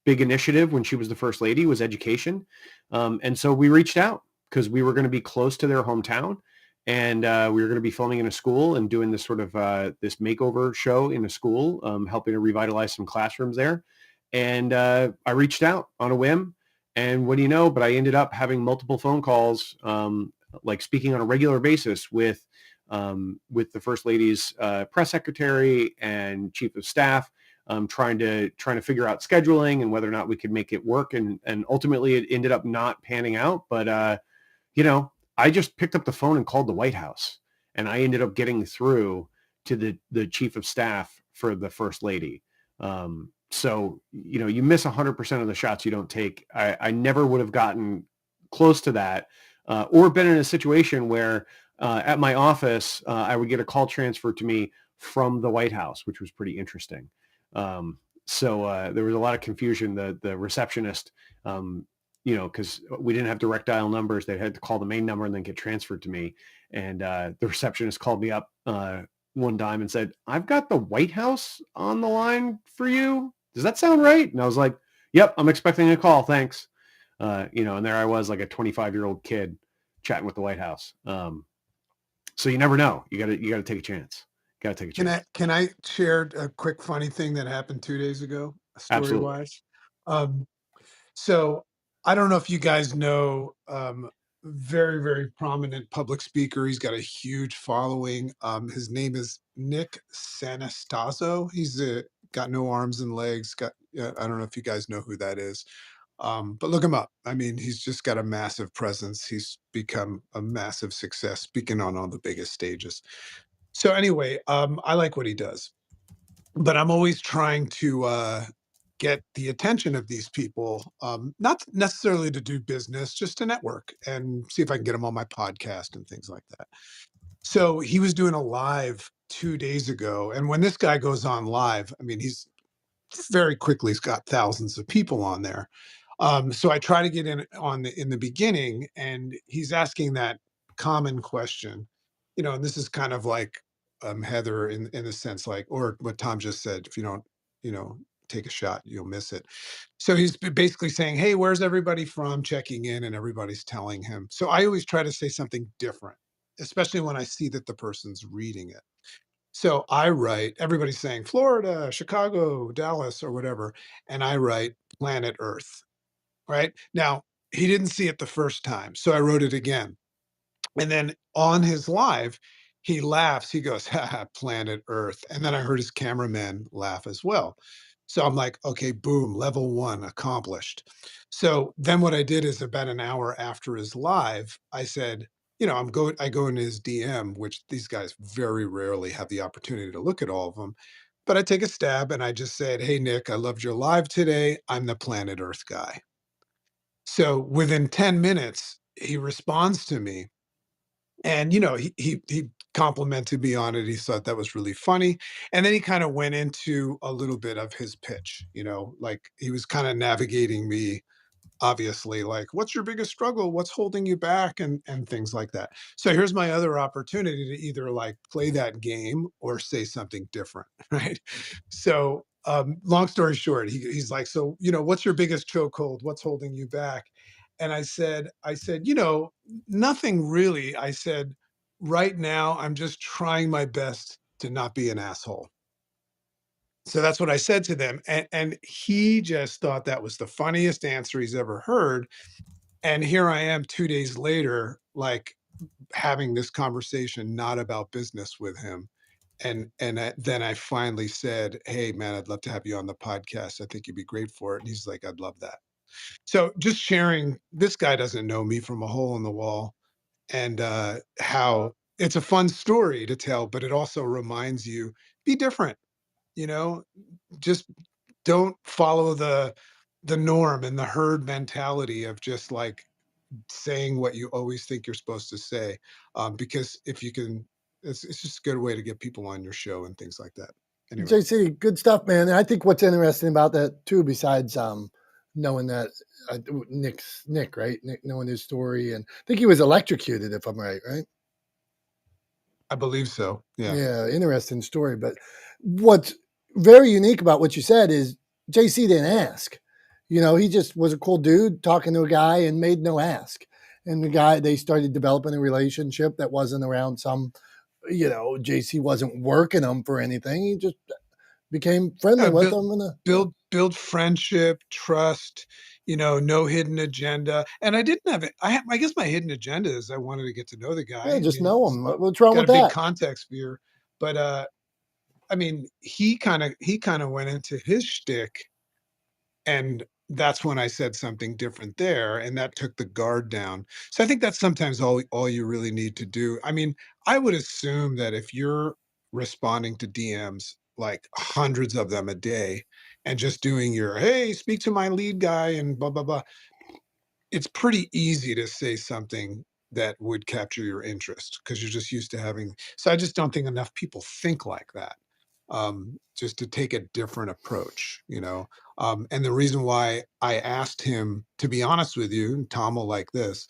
big initiative when she was the first lady was education. And so we reached out because we were going to be close to their hometown. And we were going to be filming in a school and doing this sort of this makeover show in a school, helping to revitalize some classrooms there. And I reached out on a whim. And what do you know? But I ended up having multiple phone calls, like speaking on a regular basis with the First Lady's press secretary and chief of staff, trying to figure out scheduling and whether or not we could make it work. And ultimately it ended up not panning out. But, I just picked up the phone and called the White House, and I ended up getting through to the chief of staff for the First Lady. So, you miss 100% of the shots you don't take. I never would have gotten close to that, or been in a situation where at my office, I would get a call transferred to me from the White House, which was pretty interesting. So there was a lot of confusion. The receptionist, because we didn't have direct dial numbers, they had to call the main number and then get transferred to me. And the receptionist called me up one time and said, "I've got the White House on the line for you. Does that sound right?" And I was like, "Yep, I'm expecting a call. Thanks." And there I was, like a 25-year-old kid chatting with the White House. So you never know. You gotta take a chance. Gotta take a chance. Can I share a quick funny thing that happened 2 days ago, story Absolutely. wise? So I don't know if you guys know, very, very prominent public speaker. He's got a huge following. His name is Nick Sanastazzo. He's got no arms and legs. I don't know if you guys know who that is. But look him up. I mean, he's just got a massive presence. He's become a massive success speaking on all the biggest stages. So anyway, I like what he does, but I'm always trying to get the attention of these people, not necessarily to do business, just to network and see if I can get them on my podcast and things like that. So he was doing a live 2 days ago, and when this guy goes on live, I mean, he's very quickly he's got thousands of people on there. So I try to get in the beginning, and he's asking that common question, and this is kind of like Heather in a sense, like, or what Tom just said, if you don't, you know, take a shot, you'll miss it. So he's basically saying, "Hey, where's everybody from?" Checking in, and everybody's telling him. So I always try to say something different, especially when I see that the person's reading it. So I write, everybody's saying Florida, Chicago, Dallas, or whatever, and I write planet Earth. Right? Now, he didn't see it the first time, so I wrote it again. And then on his live, he laughs. He goes, "Haha, planet Earth." And then I heard his cameraman laugh as well. So I'm like, okay, boom, level one accomplished. So then what I did is about an hour after his live, I said, I go into his DM, which these guys very rarely have the opportunity to look at all of them. But I take a stab and I just said, "Hey, Nick, I loved your live today. I'm the planet Earth guy." So within 10 minutes, he responds to me, and he complimented me on it. He thought that was really funny. And then he kind of went into a little bit of his pitch, like he was kind of navigating me, obviously, like, what's your biggest struggle? What's holding you back? And things like that. So here's my other opportunity to either like play that game or say something different. Right. So long story short, he's like, so, what's your biggest chokehold? What's holding you back? And I said, nothing really. I said, right now, I'm just trying my best to not be an asshole. So that's what I said to them. And he just thought that was the funniest answer he's ever heard. And here I am 2 days later, like having this conversation, not about business with him. Then I finally said, hey, man, I'd love to have you on the podcast. I think you'd be great for it. And he's like, I'd love that. So just sharing, this guy doesn't know me from a hole in the wall, and how it's a fun story to tell, but it also reminds you, be different, you know, just don't follow the norm and the herd mentality of just like saying what you always think you're supposed to say. Because if you can, it's just a good way to get people on your show and things like that. Anyway, JC, good stuff, man. And I think what's interesting about that too, besides knowing that Nick, right? Nick knowing his story, and I think he was electrocuted, if I'm right, right? I believe so. Yeah. Yeah, interesting story. But what's very unique about what you said is JC didn't ask. He just was a cool dude talking to a guy and made no ask. And the guy, they started developing a relationship that wasn't around some, JC wasn't working him for anything. He just became friendly with build, him. build friendship, trust, no hidden agenda. And I didn't have it. I guess my hidden agenda is I wanted to get to know the guy. Yeah, just know him. What's wrong Got with a big that? context fear, but I mean, he kind of went into his shtick, and that's when I said something different there, and that took the guard down. So I think that's sometimes all you really need to do. I mean, I would assume that if you're responding to DMs, like hundreds of them a day, and just doing your, hey, speak to my lead guy and blah blah blah, it's pretty easy to say something that would capture your interest because you're just used to having. So I just don't think enough people think like that. Just to take a different approach. And the reason why I asked him, to be honest with you, and Tom will like this,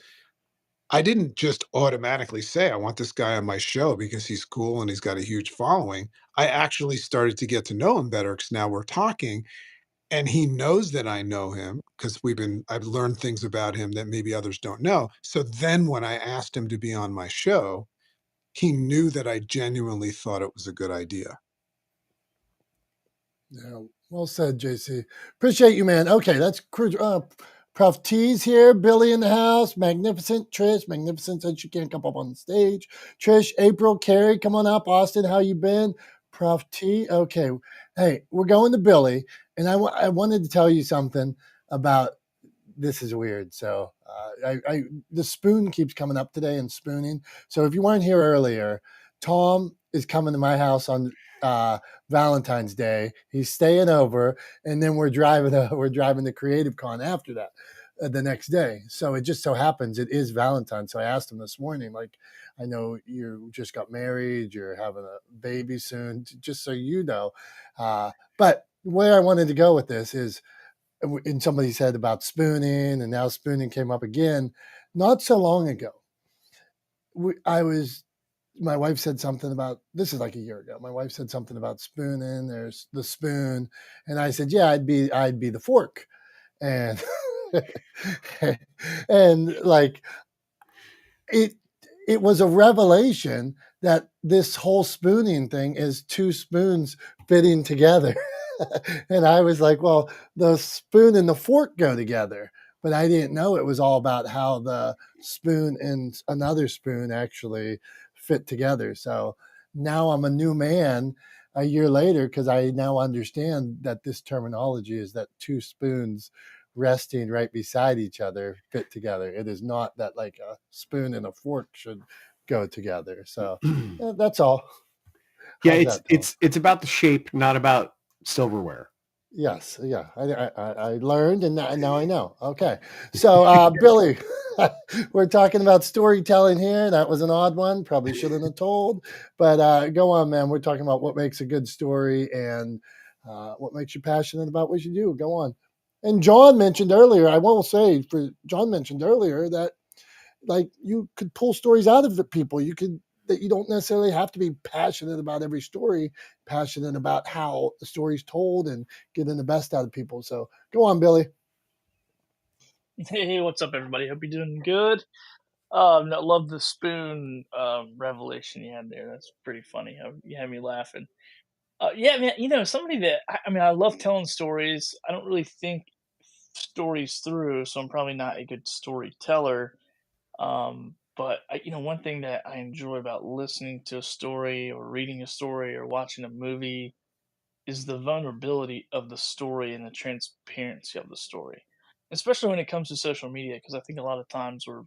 I didn't just automatically say, I want this guy on my show because he's cool and he's got a huge following. I actually started to get to know him better because now we're talking, and he knows that I know him because I've learned things about him that maybe others don't know. So then when I asked him to be on my show, he knew that I genuinely thought it was a good idea. Yeah, well said, JC. Appreciate you, man. Okay, that's Prof T's here. Billy in the house. Magnificent. Trish. Magnificent said she can't come up on the stage. Trish, April, Carrie, come on up. Austin, how you been? Prof T. Okay. Hey, we're going to Billy, and I wanted to tell you something about. This is weird. So the spoon keeps coming up today and spooning. So if you weren't here earlier, Tom is coming to my house on Valentine's Day. He's staying over, and then we're driving to Creative Con after that the next day. So it just so happens it is Valentine's. So I asked him this morning, like, I know you just got married, you're having a baby soon, just so you know. But where I wanted to go with this is, and somebody said about spooning, and now spooning came up again. Not so long ago, my wife said something about, this is like a year ago. My wife said something about spooning. There's the spoon, and I said, yeah, I'd be the fork, and and like it was a revelation that this whole spooning thing is two spoons fitting together. And I was like, well, the spoon and the fork go together. But I didn't know it was all about how the spoon and another spoon actually fit together. So now I'm a new man a year later because I now understand that this terminology is that two spoons resting right beside each other fit together. It is not that like a spoon and a fork should go together. So that's all. Yeah, How's that, Tom? it's about the shape, not about silverware. Yes, yeah, I learned, and now I know. Okay, so Billy, we're talking about storytelling here. That was an odd one. Probably shouldn't have told, but go on, man. We're talking about what makes a good story and what makes you passionate about what you do. Go on. And John mentioned earlier. I will say, for John mentioned earlier that like you could pull stories out of the people. You could that you don't necessarily have to be passionate about every story, passionate about how the story's told and getting the best out of people. So go on, Billy. Hey, what's up, everybody? Hope you're doing good. No, love the spoon revelation you had there. That's pretty funny. You had me laughing. Yeah, man. Somebody that I mean, I love telling stories. I don't really think stories through, so I'm probably not a good storyteller. But one thing that I enjoy about listening to a story or reading a story or watching a movie is the vulnerability of the story and the transparency of the story, especially when it comes to social media. Because I think a lot of times we're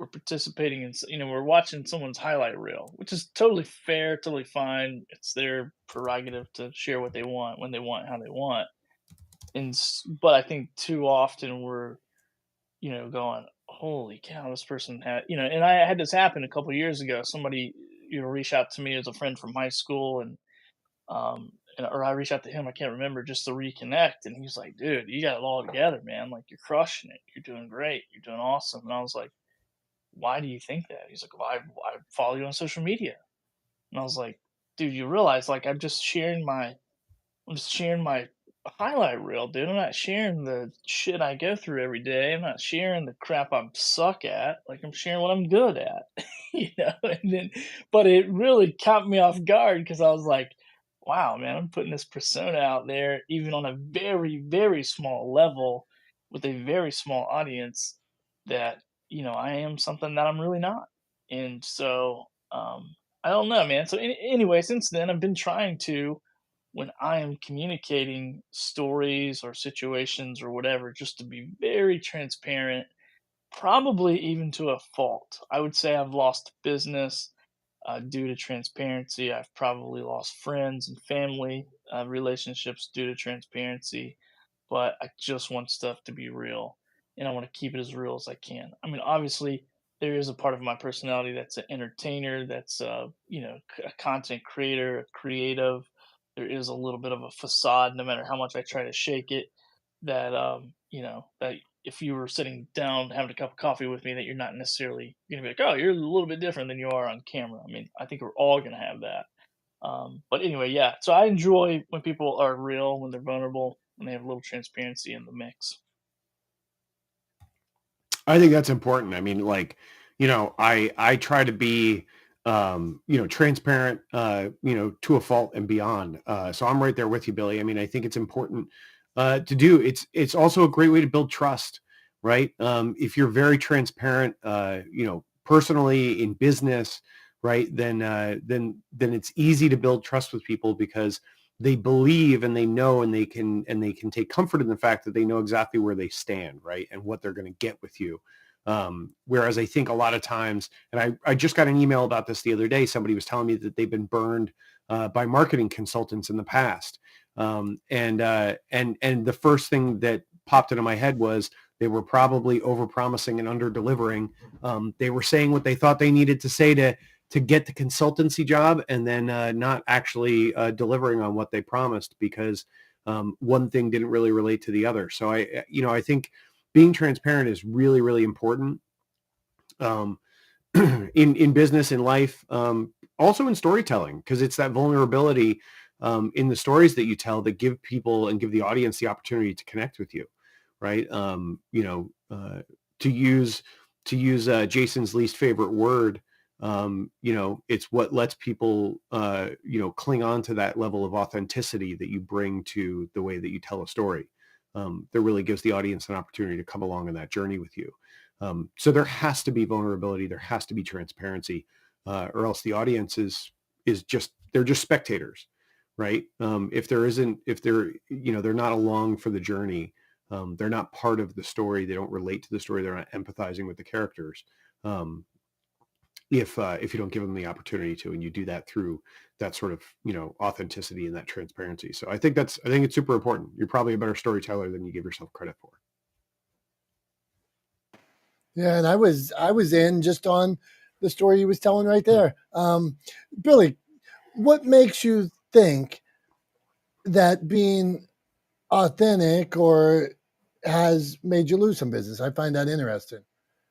participating in, we're watching someone's highlight reel, which is totally fair, totally fine. It's their prerogative to share what they want, when they want, how they want. But I think too often we're going, holy cow, this person had, and I had this happen a couple of years ago. Somebody reached out to me as a friend from high school, or I reached out to him, I can't remember, just to reconnect. And he was like, dude, you got it all together, man. Like, you're crushing it. You're doing great. You're doing awesome. And I was like, why do you think that? He's like, well, I follow you on social media. And I was like, dude, you realize, like, I'm just sharing my highlight reel, dude. I'm not sharing the shit I go through every day. I'm not sharing the crap I suck at. Like, I'm sharing what I'm good at, but it really caught me off guard because I was like, wow, man, I'm putting this persona out there, even on a very, very small level with a very small audience, that, I am something that I'm really not. And so, I don't know, man. So, anyway, since then, I've been trying to, when I am communicating stories or situations or whatever, just to be very transparent, probably even to a fault. I would say I've lost business due to transparency. I've probably lost friends and family relationships due to transparency, but I just want stuff to be real, and I want to keep it as real as I can. I mean, obviously, there is a part of my personality that's an entertainer, that's a content creator, a creative. There is a little bit of a facade, no matter how much I try to shake it. That if you were sitting down having a cup of coffee with me, that you're not necessarily going to be like, oh, you're a little bit different than you are on camera. I mean, I think we're all going to have that. But anyway, yeah. So I enjoy when people are real, when they're vulnerable, when they have a little transparency in the mix. I think that's important. I mean, like, I try to be, transparent, to a fault and beyond. So I'm right there with you, Billy. I mean, I think it's important to do. It's also a great way to build trust, right? If you're very transparent, personally in business, right, then it's easy to build trust with people because they believe and they know and they can take comfort in the fact that they know exactly where they stand, right, and what they're going to get with you. Whereas I think a lot of times, and I just got an email about this the other day, somebody was telling me that they've been burned by marketing consultants in the past. And the first thing that popped into my head was they were probably over-promising and under-delivering. They were saying what they thought they needed to say to get the consultancy job, and then not actually delivering on what they promised because one thing didn't really relate to the other. So I think being transparent is really, really important in business, in life, also in storytelling, because it's that vulnerability in the stories that you tell that give people and give the audience the opportunity to connect with you, right? To use Jason's least favorite word, it's what lets people, cling on to that level of authenticity that you bring to the way that you tell a story. That really gives the audience an opportunity to come along on that journey with you. So there has to be vulnerability, there has to be transparency, or else the audience is they're just spectators, right? If they're not along for the journey, they're not part of the story, they don't relate to the story, they're not empathizing with the characters. if you don't give them the opportunity to, and you do that through that sort of, authenticity and that transparency. So I think it's super important. You're probably a better storyteller than you give yourself credit for. Yeah, and I was in just on the story he was telling right there. Billy, what makes you think that being authentic or has made you lose some business? I find that interesting.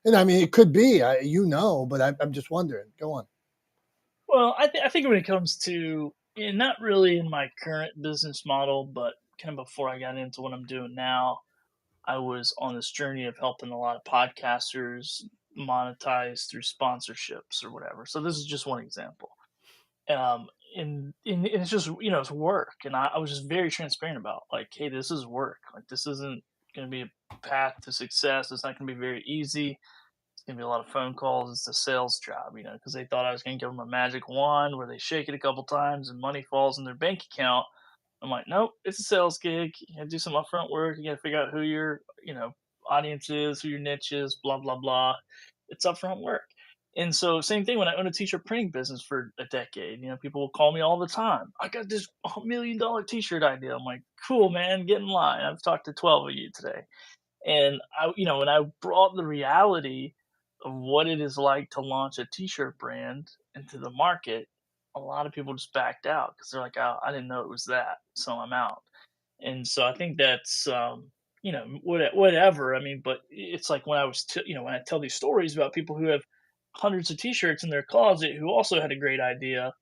And I mean, it could be, but I'm just wondering. Go on. Well, I think when it comes to, not really in my current business model, but kind of before I got into what I'm doing now, I was on this journey of helping a lot of podcasters monetize through sponsorships or whatever. So this is just one example. And it's just, it's work, and I was just very transparent about, like, hey, this is work. Like, this isn't going to be a path to success. It's not going to be very easy. It's gonna be a lot of phone calls. It's a sales job, because they thought I was gonna give them a magic wand where they shake it a couple times and money falls in their bank account. I'm like, nope, it's a sales gig. You gotta do some upfront work. You gotta figure out who your, audience is, who your niche is, blah blah blah. It's upfront work. And so, same thing when I owned a t-shirt printing business for a decade. People will call me all the time. I got this $1 million t-shirt idea. I'm like, cool, man, get in line. I've talked to 12 of you today. And when I brought the reality of what it is like to launch a t-shirt brand into the market, a lot of people just backed out because they're like, oh, I didn't know it was that, so I'm out. And so I think that's, whatever. I mean, but it's like when when I tell these stories about people who have hundreds of t-shirts in their closet who also had a great idea,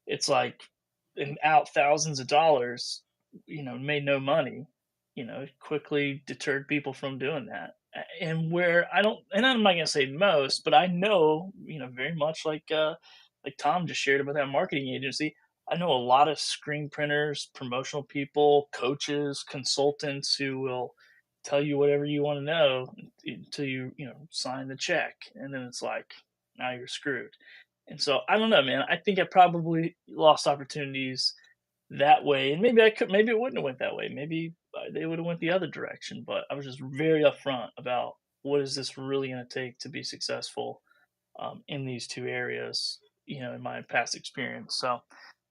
it's like, and out thousands of dollars, made no money, it quickly deterred people from doing that. And where I don't, and I'm not gonna say most, but I know, very much like Tom just shared about that marketing agency. I know a lot of screen printers, promotional people, coaches, consultants who will tell you whatever you want to know until you sign the check, and then it's like, now you're screwed. And so I don't know, man. I think I probably lost opportunities that way, and maybe it wouldn't have went that way. Maybe they would have went the other direction. But I was just very upfront about what is this really going to take to be successful in these two areas. In my past experience, so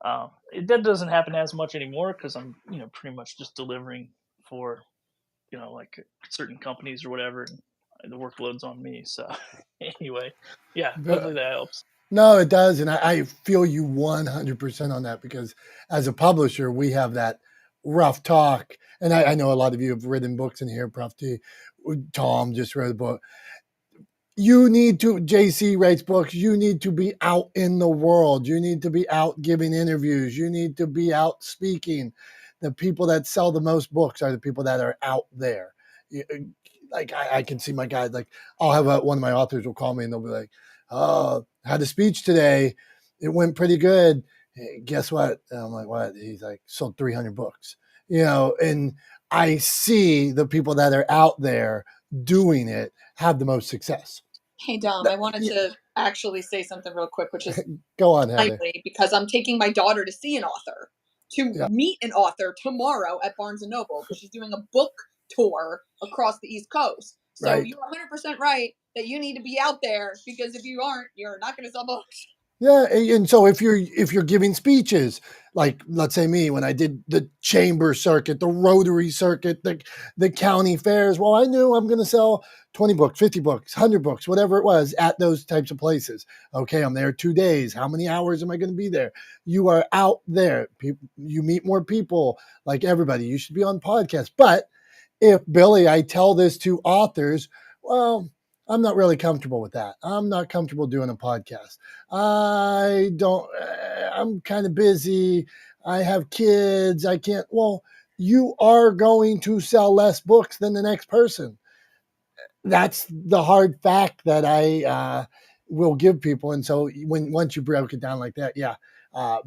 that doesn't happen as much anymore because I'm pretty much just delivering for like certain companies or whatever. And the workload's on me. So anyway, yeah, hopefully that helps. No, it does. And I feel you 100% on that because as a publisher, we have that rough talk. And I know a lot of you have written books in here, Prof. T. Tom just wrote a book. JC writes books. You need to be out in the world. You need to be out giving interviews. You need to be out speaking. The people that sell the most books are the people that are out there. Like I can see my guys, like I'll have one of my authors will call me and they'll be like, oh, had a speech today. It went pretty good. Hey, guess what? And I'm like, what? He's like, sold 300 books, and I see the people that are out there doing it have the most success. Hey, Dom, I wanted to actually say something real quick, which is go on, Heather. Because I'm taking my daughter to see an author, to meet an author tomorrow at Barnes & Noble, because she's doing a book tour across the East Coast. So You're 100% right that you need to be out there, because if you aren't, you're not going to sell books. Yeah, and so if you're giving speeches, like let's say me when I did the chamber circuit, the Rotary circuit, the county fairs, well, I knew I'm going to sell 20 books, 50 books, 100 books, whatever it was at those types of places. Okay, I'm there 2 days. How many hours am I going to be there? You are out there. You meet more people, like everybody. You should be on podcasts. But if Billy, I tell this to authors, well, I'm not really comfortable with that. I'm not comfortable doing a podcast. I'm kind of busy. I have kids. I can't. Well, you are going to sell less books than the next person. That's the hard fact that I will give people. And so once you broke it down like that,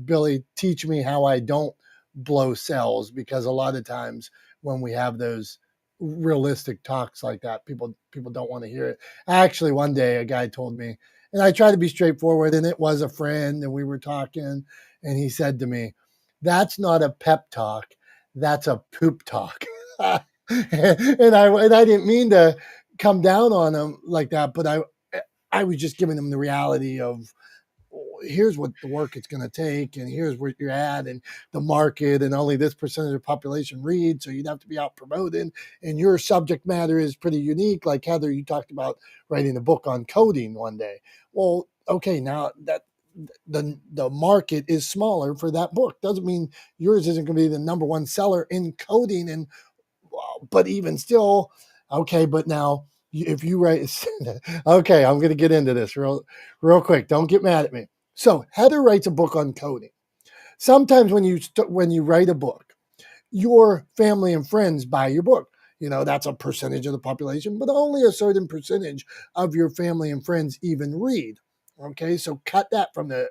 Billy, teach me how I don't blow sales, because a lot of times when we have those realistic talks like that, people don't want to hear it. Actually, one day a guy told me, and I tried to be straightforward, and it was a friend, and we were talking, and he said to me, "That's not a pep talk, that's a poop talk." and I didn't mean to come down on him like that, but I was just giving them the reality of, here's what the work it's going to take, and here's where you're at, and the market, and only this percentage of the population reads, so you'd have to be out promoting, and your subject matter is pretty unique. Like Heather, you talked about writing a book on coding one day. Well, okay, now that the market is smaller for that book doesn't mean yours isn't going to be the number one seller in coding, and but even still, okay, but now if you write, okay, I'm going to get into this real quick. Don't get mad at me. So Heather writes a book on coding. Sometimes when you write a book, your family and friends buy your book. That's a percentage of the population, but only a certain percentage of your family and friends even read. Okay, so cut that from the,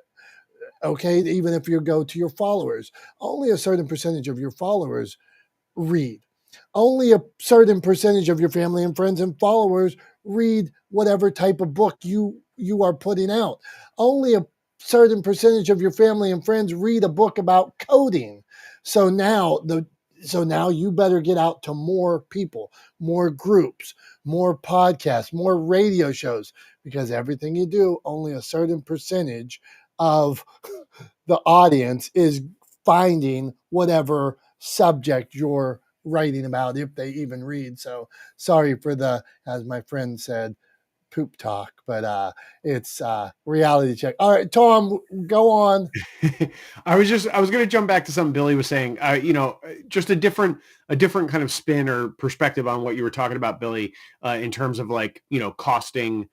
okay, even if you go to your followers, only a certain percentage of your followers read. Only a certain percentage of your family and friends and followers read whatever type of book you are putting out. Only a certain percentage of your family and friends read a book about coding. So now you better get out to more people, more groups, more podcasts, more radio shows, because everything you do, only a certain percentage of the audience is finding whatever subject you're writing about, if they even read. So sorry for the, as my friend said, poop talk, but it's reality check. All right, Tom, go on. I was going to jump back to something Billy was saying, just a different kind of spin or perspective on what you were talking about, Billy, in terms of like, costing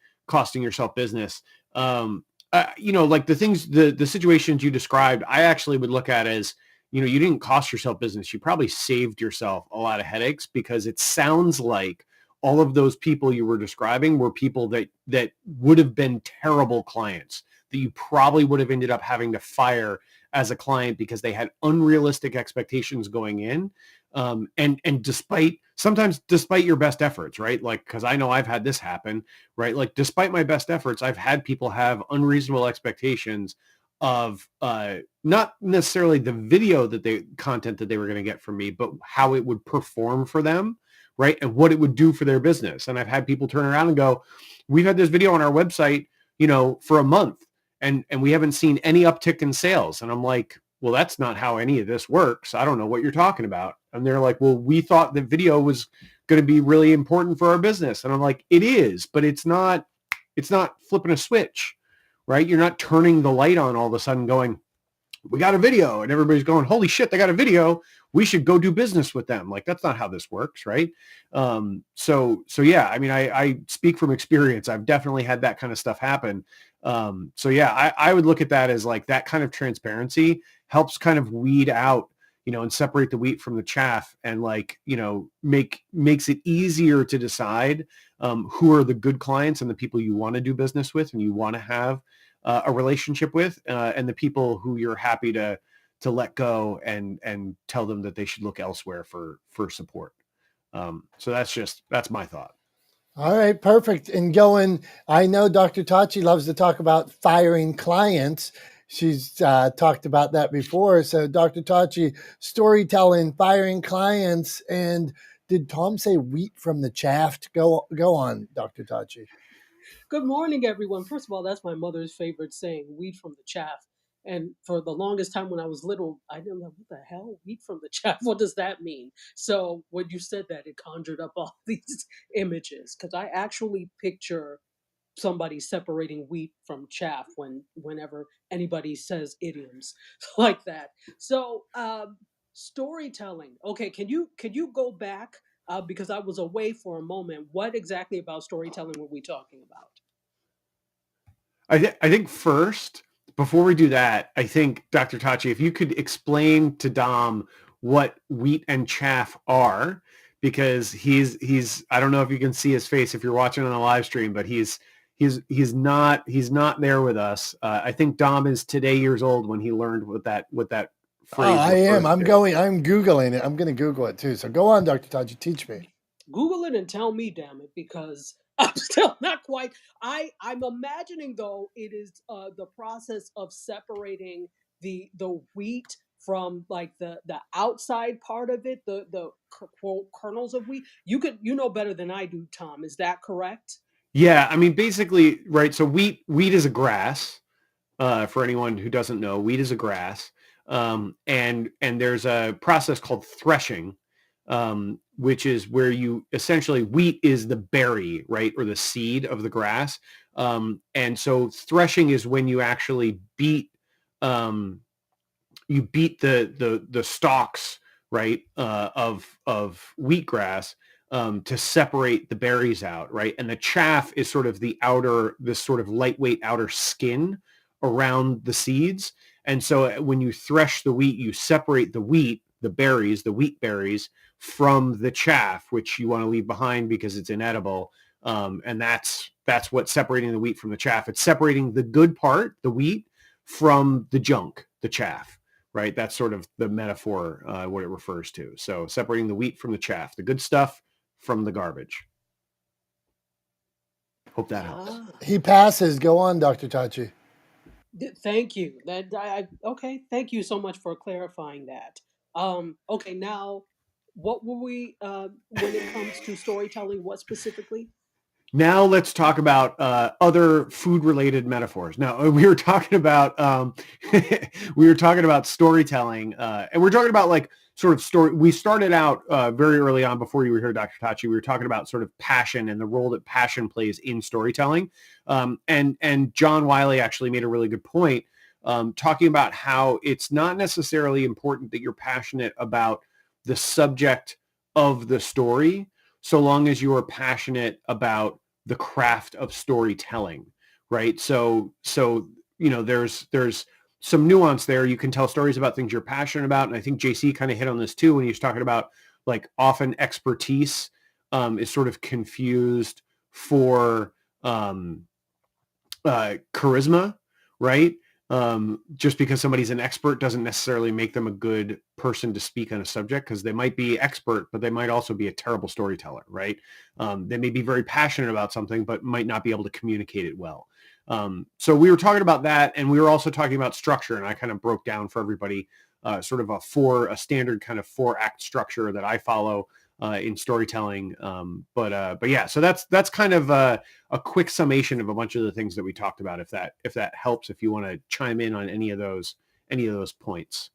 yourself business. Like the things, the situations you described, I actually would look at as, you didn't cost yourself business. You probably saved yourself a lot of headaches, because it sounds like all of those people you were describing were people that would have been terrible clients, that you probably would have ended up having to fire as a client because they had unrealistic expectations going in. And despite your best efforts, right? Like, cause I know I've had this happen, right? Like despite my best efforts, I've had people have unreasonable expectations of not necessarily the content that they were going to get from me, but how it would perform for them, right? And what it would do for their business. And I've had people turn around and go, we've had this video on our website, for a month, and we haven't seen any uptick in sales. And I'm like, well, that's not how any of this works. I don't know what you're talking about. And they're like, well, we thought the video was going to be really important for our business. And I'm like, it is, but it's not flipping a switch, right? You're not turning the light on all of a sudden going, we got a video, and everybody's going, holy shit, they got a video. We should go do business with them. Like, that's not how this works. Right. So yeah, I mean, I speak from experience. I've definitely had that kind of stuff happen. So yeah, I would look at that as like that kind of transparency helps kind of weed out, and separate the wheat from the chaff, and like, makes it easier to decide who are the good clients and the people you want to do business with and you want to have a relationship with, and the people who you're happy to let go and tell them that they should look elsewhere for support. So that's my thought. All right, perfect. And I know Dr. Tachi loves to talk about firing clients. She's talked about that before. So Dr. Tachi, storytelling, firing clients, and did Tom say wheat from the chaff? Go on, Dr. Tachi. Good morning, everyone. First of all, that's my mother's favorite saying, wheat from the chaff. And for the longest time when I was little, I didn't know, what the hell? Wheat from the chaff? What does that mean? So when you said that, it conjured up all these images, because I actually picture somebody separating wheat from chaff whenever anybody says idioms like that. So storytelling. Okay, can you go back, because I was away for a moment. What exactly about storytelling were we talking about? I think first, before we do that, I think, Dr. Tachi, if you could explain to Dom what wheat and chaff are, because he's I don't know if you can see his face if you're watching on the live stream, but he's not there with us. I think Dom is today years old when he learned what that phrase. I am. I'm Googling it. I'm going to Google it too. So go on, Dr. Tachi, teach me. Google it and tell me, damn it, because I'm still not quite. I'm imagining though it is the process of separating the wheat from like the outside part of it, the quote kernels of wheat. You know better than I do, Tom. Is that correct? Yeah, I mean, basically, right. So wheat is a grass. For anyone who doesn't know, wheat is a grass, and there's a process called threshing, which is where you essentially wheat is the berry, right, or the seed of the grass, and so threshing is when you actually beat um, the stalks, right, of wheatgrass, to separate the berries out, right, and the chaff is sort of the outer, this sort of lightweight outer skin around the seeds. And so when you thresh the wheat, you separate the wheat, the berries, the wheat berries, from the chaff, which you want to leave behind because it's inedible. And that's what's separating the wheat from the chaff. It's separating the good part, the wheat, from the junk, the chaff, right? That's sort of the metaphor, what it refers to. So separating the wheat from the chaff, the good stuff from the garbage. Hope that helps. Ah, He passes. Go on, Dr. Tachi. thank you. Okay. Thank you so much for clarifying that. Okay, now, what were we when it comes to storytelling? What specifically? Now let's talk about other food-related metaphors. Now we were talking about we were talking about storytelling, and we're talking about like sort of story. We started out very early on before you were here, Dr. Tachi. We were talking about sort of passion and the role that passion plays in storytelling. And John Wiley actually made a really good point, talking about how it's not necessarily important that you're passionate about the subject of the story, so long as you are passionate about the craft of storytelling, right? So there's some nuance there. You can tell stories about things you're passionate about, and I think JC kind of hit on this too when he was talking about like often expertise is sort of confused for charisma, right? Just because somebody's an expert doesn't necessarily make them a good person to speak on a subject, because they might be expert, but they might also be a terrible storyteller, right? They may be very passionate about something, but might not be able to communicate it well. So we were talking about that, and we were also talking about structure, and I kind of broke down for everybody sort of a standard kind of 4-act structure that I follow in storytelling. But yeah, so that's kind of a quick summation of a bunch of the things that we talked about. If that helps, if you want to chime in on any of those points.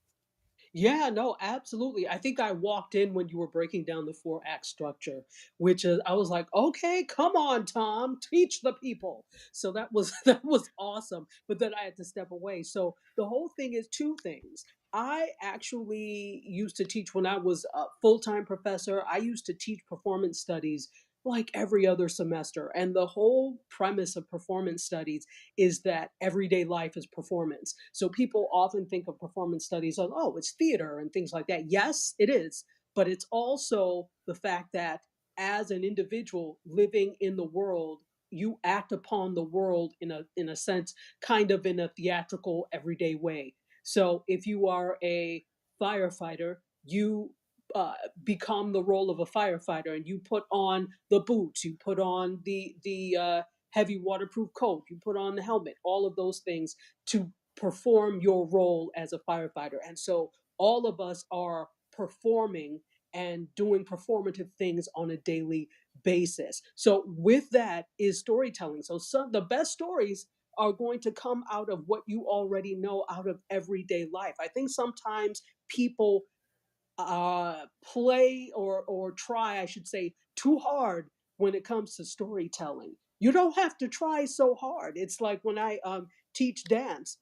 Yeah, no, absolutely. I think I walked in when you were breaking down the 4-act structure, which is I was like, okay, come on, Tom, teach the people. So that was that was awesome. But then I had to step away. So the whole thing is two things. I actually used to teach when I was a full-time professor. I used to teach performance studies like every other semester. And the whole premise of performance studies is that everyday life is performance. So people often think of performance studies as, oh, it's theater and things like that. Yes, it is. But it's also the fact that as an individual living in the world, you act upon the world in a sense, kind of in a theatrical, everyday way. So if you are a firefighter, you uh, become the role of a firefighter, and you put on the boots, you put on the heavy waterproof coat, you put on the helmet, all of those things to perform your role as a firefighter. And so all of us are performing and doing performative things on a daily basis. So with that is storytelling. So the best stories are going to come out of what you already know, out of everyday life. I think sometimes people play or try, I should say, too hard when it comes to storytelling. You don't have to try so hard. It's like when I teach dance,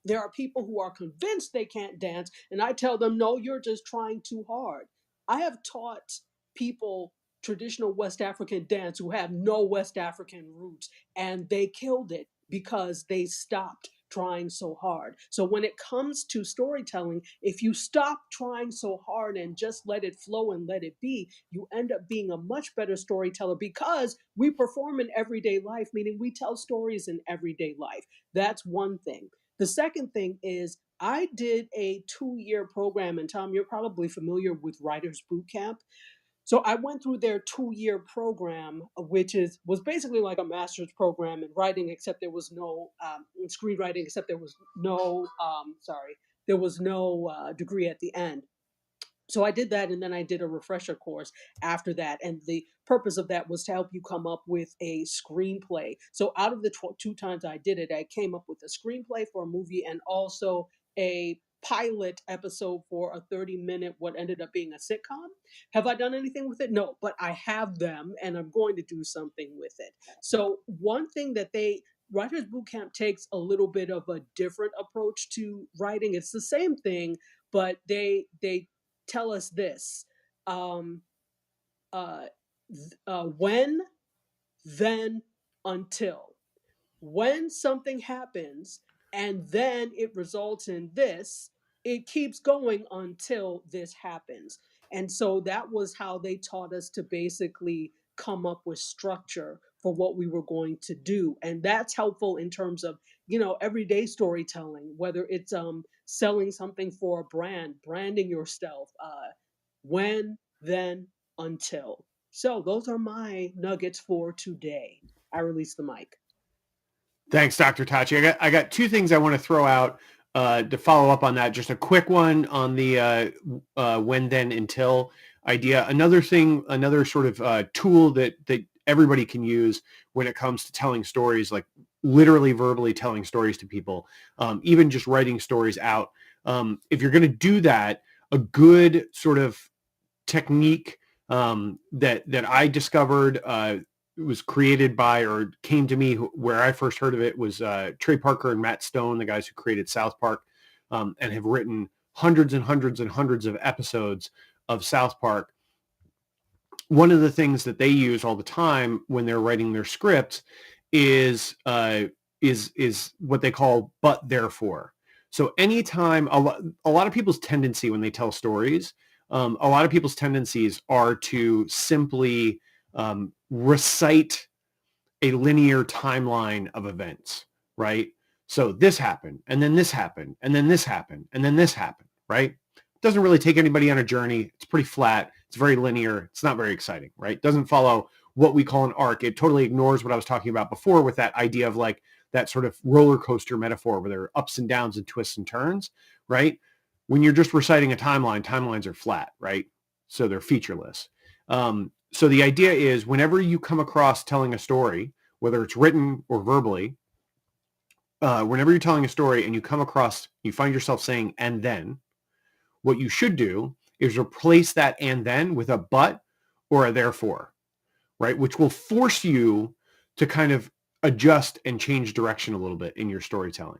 there are people who are convinced they can't dance, and I tell them, no, you're just trying too hard. I have taught people traditional West African dance who have no West African roots, and they killed it because they stopped trying so hard. So when it comes to storytelling, if you stop trying so hard and just let it flow and let it be, you end up being a much better storyteller, because we perform in everyday life, meaning we tell stories in everyday life. That's one thing. The second thing is I did a 2-year program, and Tom, you're probably familiar with Writers Boot Camp. So I went through their 2-year program, which was basically like a master's program in writing, except there was no in screenwriting, except there was no degree at the end. So I did that, and then I did a refresher course after that. And the purpose of that was to help you come up with a screenplay. So out of the two times I did it, I came up with a screenplay for a movie and also a pilot episode for a 30-minute, what ended up being a sitcom. Have I done anything with it? No, but I have them, and I'm going to do something with it. So one thing that Writers Bootcamp takes a little bit of a different approach to writing. It's the same thing, but they tell us this: um, uh, when, then, until. When something happens and then it results in this, it keeps going until this happens. And so that was how they taught us to basically come up with structure for what we were going to do. And that's helpful in terms of, everyday storytelling, whether it's selling something for a brand, branding yourself, when, then, until. So those are my nuggets for today. I release the mic. Thanks, Dr. Tachi. I got two things I want to throw out to follow up on that. Just a quick one on the when, then, until idea. Another thing, another sort of tool that everybody can use when it comes to telling stories, like literally verbally telling stories to people, even just writing stories out. If you're going to do that, a good sort of technique that I discovered was created by, or came to me where I first heard of it, was Trey Parker and Matt Stone, the guys who created South Park, and have written hundreds and hundreds and hundreds of episodes of South Park. One of the things that they use all the time when they're writing their scripts is what they call but therefore. So anytime a lot of people's tendency when they tell stories, a lot of people's tendencies are to simply recite a linear timeline of events, right? So this happened, and then this happened, and then this happened, and then this happened, right? Doesn't really take anybody on a journey. It's pretty flat. It's very linear. It's not very exciting, right? Doesn't follow what we call an arc. It totally ignores what I was talking about before with that idea of like that sort of roller coaster metaphor where there are ups and downs and twists and turns, right? When you're just reciting a timeline, timelines are flat, right? So they're featureless. So the idea is whenever you come across telling a story, whether it's written or verbally, whenever you're telling a story and you come across, you find yourself saying, and then, what you should do is replace that and then with a but or a therefore, right? Which will force you to kind of adjust and change direction a little bit in your storytelling.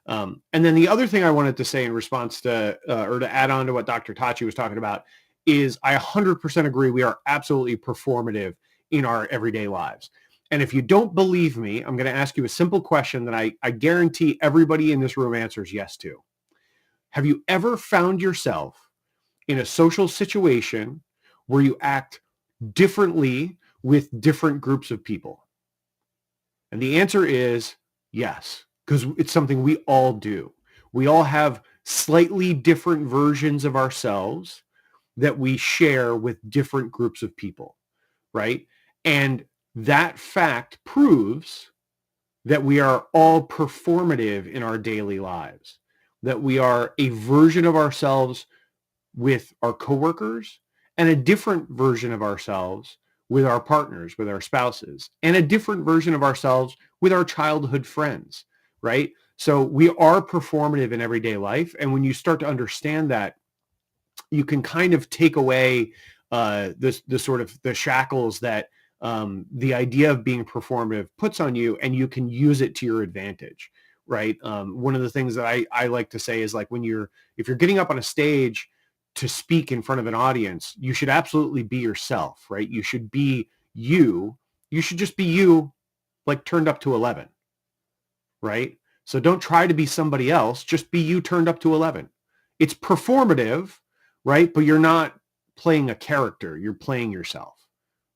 And then the other thing I wanted to say in response to, or to add on to what Dr. Tachi was talking about, is I 100% agree we are absolutely performative in our everyday lives. And if you don't believe me, I'm going to ask you a simple question that I guarantee everybody in this room answers yes to. Have you ever found yourself in a social situation where you act differently with different groups of people? And the answer is yes, because it's something we all do. We all have slightly different versions of ourselves that we share with different groups of people, right? And that fact proves that we are all performative in our daily lives, that we are a version of ourselves with our coworkers and a different version of ourselves with our partners, with our spouses, and a different version of ourselves with our childhood friends, right? So we are performative in everyday life. And when you start to understand that, you can kind of take away the sort of the shackles that the idea of being performative puts on you, and you can use it to your advantage, right? One of the things that I like to say is like if you're getting up on a stage to speak in front of an audience, you should absolutely be yourself, right? You should be you. You should just be you, like turned up to 11, right? So don't try to be somebody else. Just be you turned up to 11. It's performative, right? But you're not playing a character. You're playing yourself,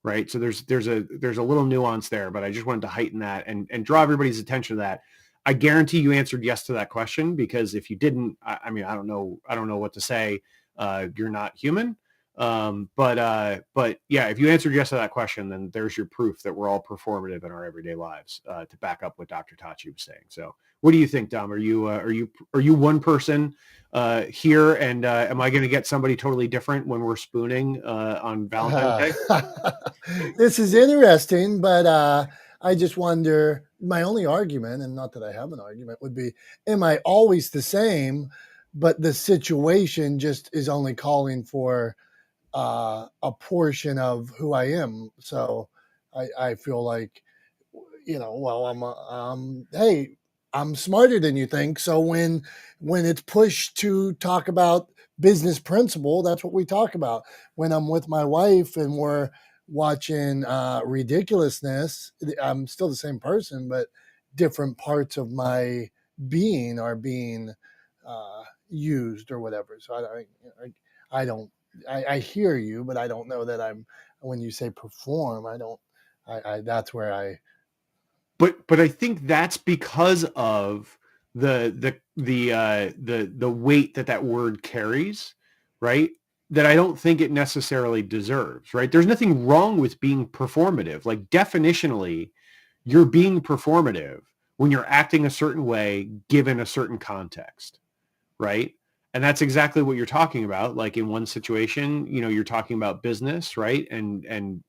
right? So there's a little nuance there, but I just wanted to heighten that and draw everybody's attention to that. I guarantee you answered yes to that question, because if you didn't, I mean, I don't know what to say. You're not human. But yeah, if you answered yes to that question, then there's your proof that we're all performative in our everyday lives, to back up what Dr. Tachi was saying. So what do you think, Dom? Are you one person here, and am I going to get somebody totally different when we're spooning on Valentine's Day? This is interesting, but I just wonder, my only argument, and not that I have an argument, would be, am I always the same, but the situation just is only calling for a portion of who I am? So I feel like, well, hey, I'm smarter than you think. So when it's pushed to talk about business principle, that's what we talk about. When I'm with my wife and we're watching ridiculousness, I'm still the same person, but different parts of my being are being used or whatever. So I don't. I hear you, but I don't know that I'm. When you say perform, I don't. That's where I. But I think that's because of the weight that word carries, right? That I don't think it necessarily deserves, right? There's nothing wrong with being performative. Like, definitionally, you're being performative when you're acting a certain way given a certain context, right? And that's exactly what you're talking about. Like, in one situation, you're talking about business, right? And in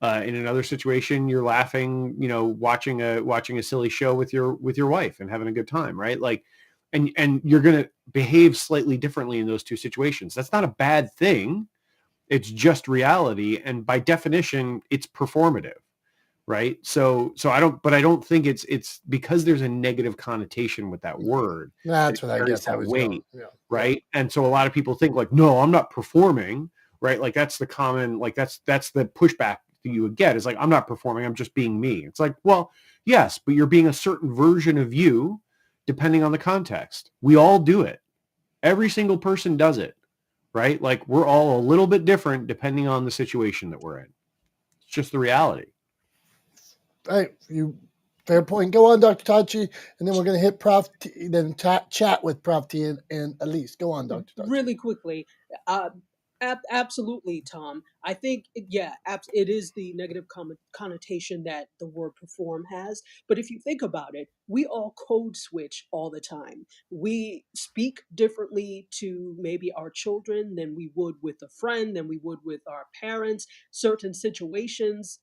another situation, you're laughing, watching a silly show with your wife and having a good time, right? Like, and you're going to behave slightly differently in those two situations. That's not a bad thing. It's just reality, and by definition, it's performative, right? So I don't think it's because there's a negative connotation with that word. That's what I guess I was weight, going. Yeah. right? And so a lot of people think like, no, I'm not performing, right? Like, that's the common, like that's the pushback that you would get, is like, I'm not performing, I'm just being me. It's like, well, yes, but you're being a certain version of you depending on the context. We all do it. Every single person does it, right? Like, we're all a little bit different depending on the situation that we're in. It's just the reality. Hey, fair point. Go on, Dr. Tachi, and then we're going to hit Prof T, then chat with Prof T and Elise. Go on, Dr. Tachi. Really quickly, absolutely, Tom. I think, yeah, it is the negative connotation that the word perform has. But if you think about it, we all code switch all the time. We speak differently to maybe our children than we would with a friend, than we would with our parents. Certain situations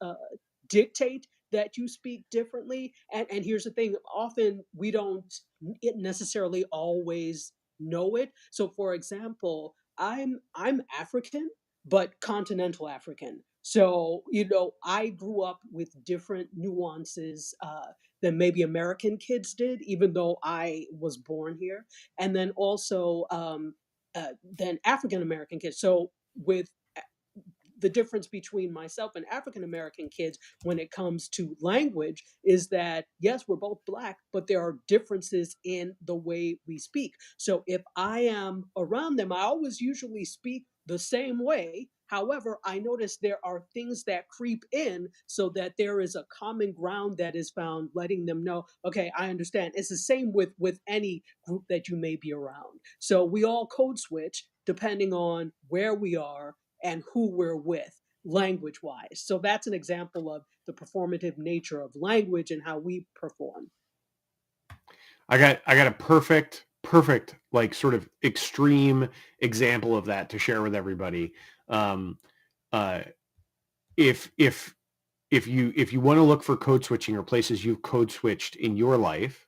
dictate that you speak differently. And here's the thing, often we don't necessarily always know it. So for example, I'm African, but continental African. So, I grew up with different nuances than maybe American kids did, even though I was born here. And then also than African American kids. So with the difference between myself and African American kids when it comes to language is that, yes, we're both Black, but there are differences in the way we speak. So if I am around them, I always usually speak the same way. However, I notice there are things that creep in so that there is a common ground that is found, letting them know, okay, I understand. It's the same with any group that you may be around. So we all code switch depending on where we are and who we're with language wise. So that's an example of the performative nature of language and how we perform. I got a perfect like sort of extreme example of that to share with everybody. If you want to look for code switching or places you've code switched in your life,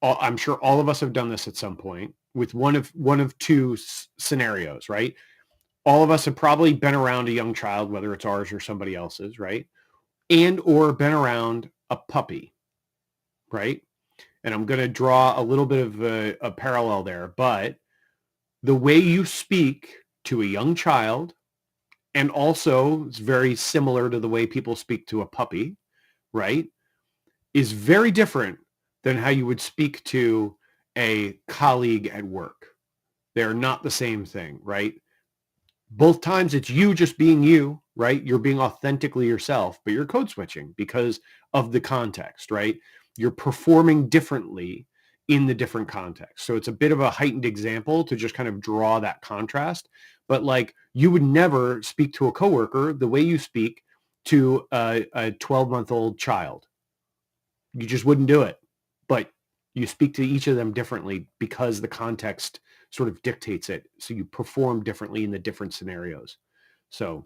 I'm sure all of us have done this at some point with one of two scenarios, right? All of us have probably been around a young child, whether it's ours or somebody else's, right? And or been around a puppy, right? And I'm going to draw a little bit of a parallel there, but the way you speak to a young child, and also it's very similar to the way people speak to a puppy, right, is very different than how you would speak to a colleague at work. They're not the same thing, right? Both times it's you just being you, right? You're being authentically yourself, but you're code switching because of the context, right? You're performing differently in the different contexts. So it's a bit of a heightened example to just kind of draw that contrast. But like, you would never speak to a coworker the way you speak to a 12-month-old child. You just wouldn't do it. But you speak to each of them differently because the context sort of dictates it. So you perform differently in the different scenarios. So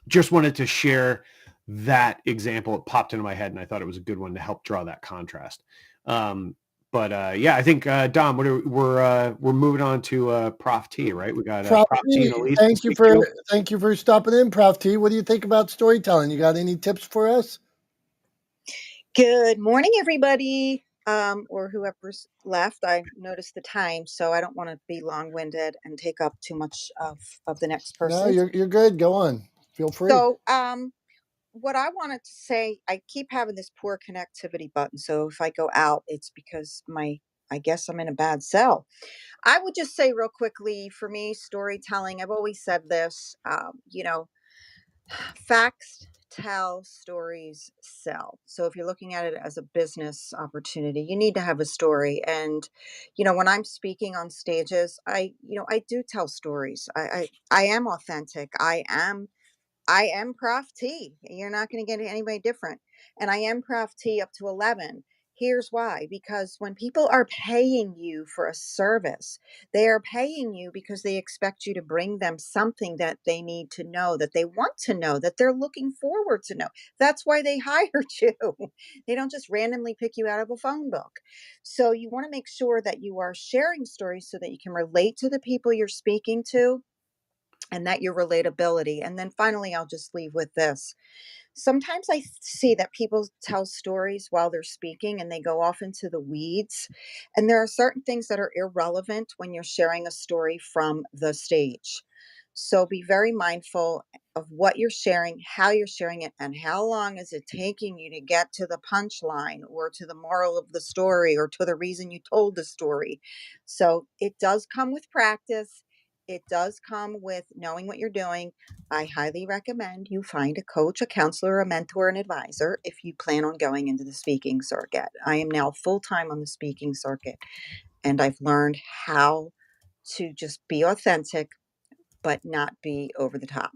just wanted to share that example. It popped into my head and I thought it was a good one to help draw that contrast. Yeah, I think Dom, we're moving on to Prof T, right? We got Prof Prof T T, and Elise. thank you for stopping in, Prof T. What do you think about storytelling? You got any tips for us? Good morning, everybody, or whoever's left. I noticed the time, so I don't want to be long-winded and take up too much of the next person. No, you're good. Go on. Feel free. So, what I wanted to say, I keep having this poor connectivity button. So if I go out, it's because I guess I'm in a bad cell. I would just say real quickly, for me, storytelling, I've always said this, facts tell, stories sell. So if you're looking at it as a business opportunity, you need to have a story. And when I'm speaking on stages, I do tell stories. I am authentic. I am Prof T. You're not going to get anybody different. And I am Prof T up to 11. Here's why. Because when people are paying you for a service, they are paying you because they expect you to bring them something that they need to know, that they want to know, that they're looking forward to know. That's why they hired you. They don't just randomly pick you out of a phone book. So you want to make sure that you are sharing stories so that you can relate to the people you're speaking to, and that your relatability. And then finally, I'll just leave with this. Sometimes I see that people tell stories while they're speaking and they go off into the weeds. And there are certain things that are irrelevant when you're sharing a story from the stage. So be very mindful of what you're sharing, how you're sharing it, and how long is it taking you to get to the punchline or to the moral of the story or to the reason you told the story. So it does come with practice. It does come with knowing what you're doing. I highly recommend you find a coach, a counselor, a mentor, an advisor if you plan on going into the speaking circuit. I am now full-time on the speaking circuit, and I've learned how to just be authentic, but not be over the top.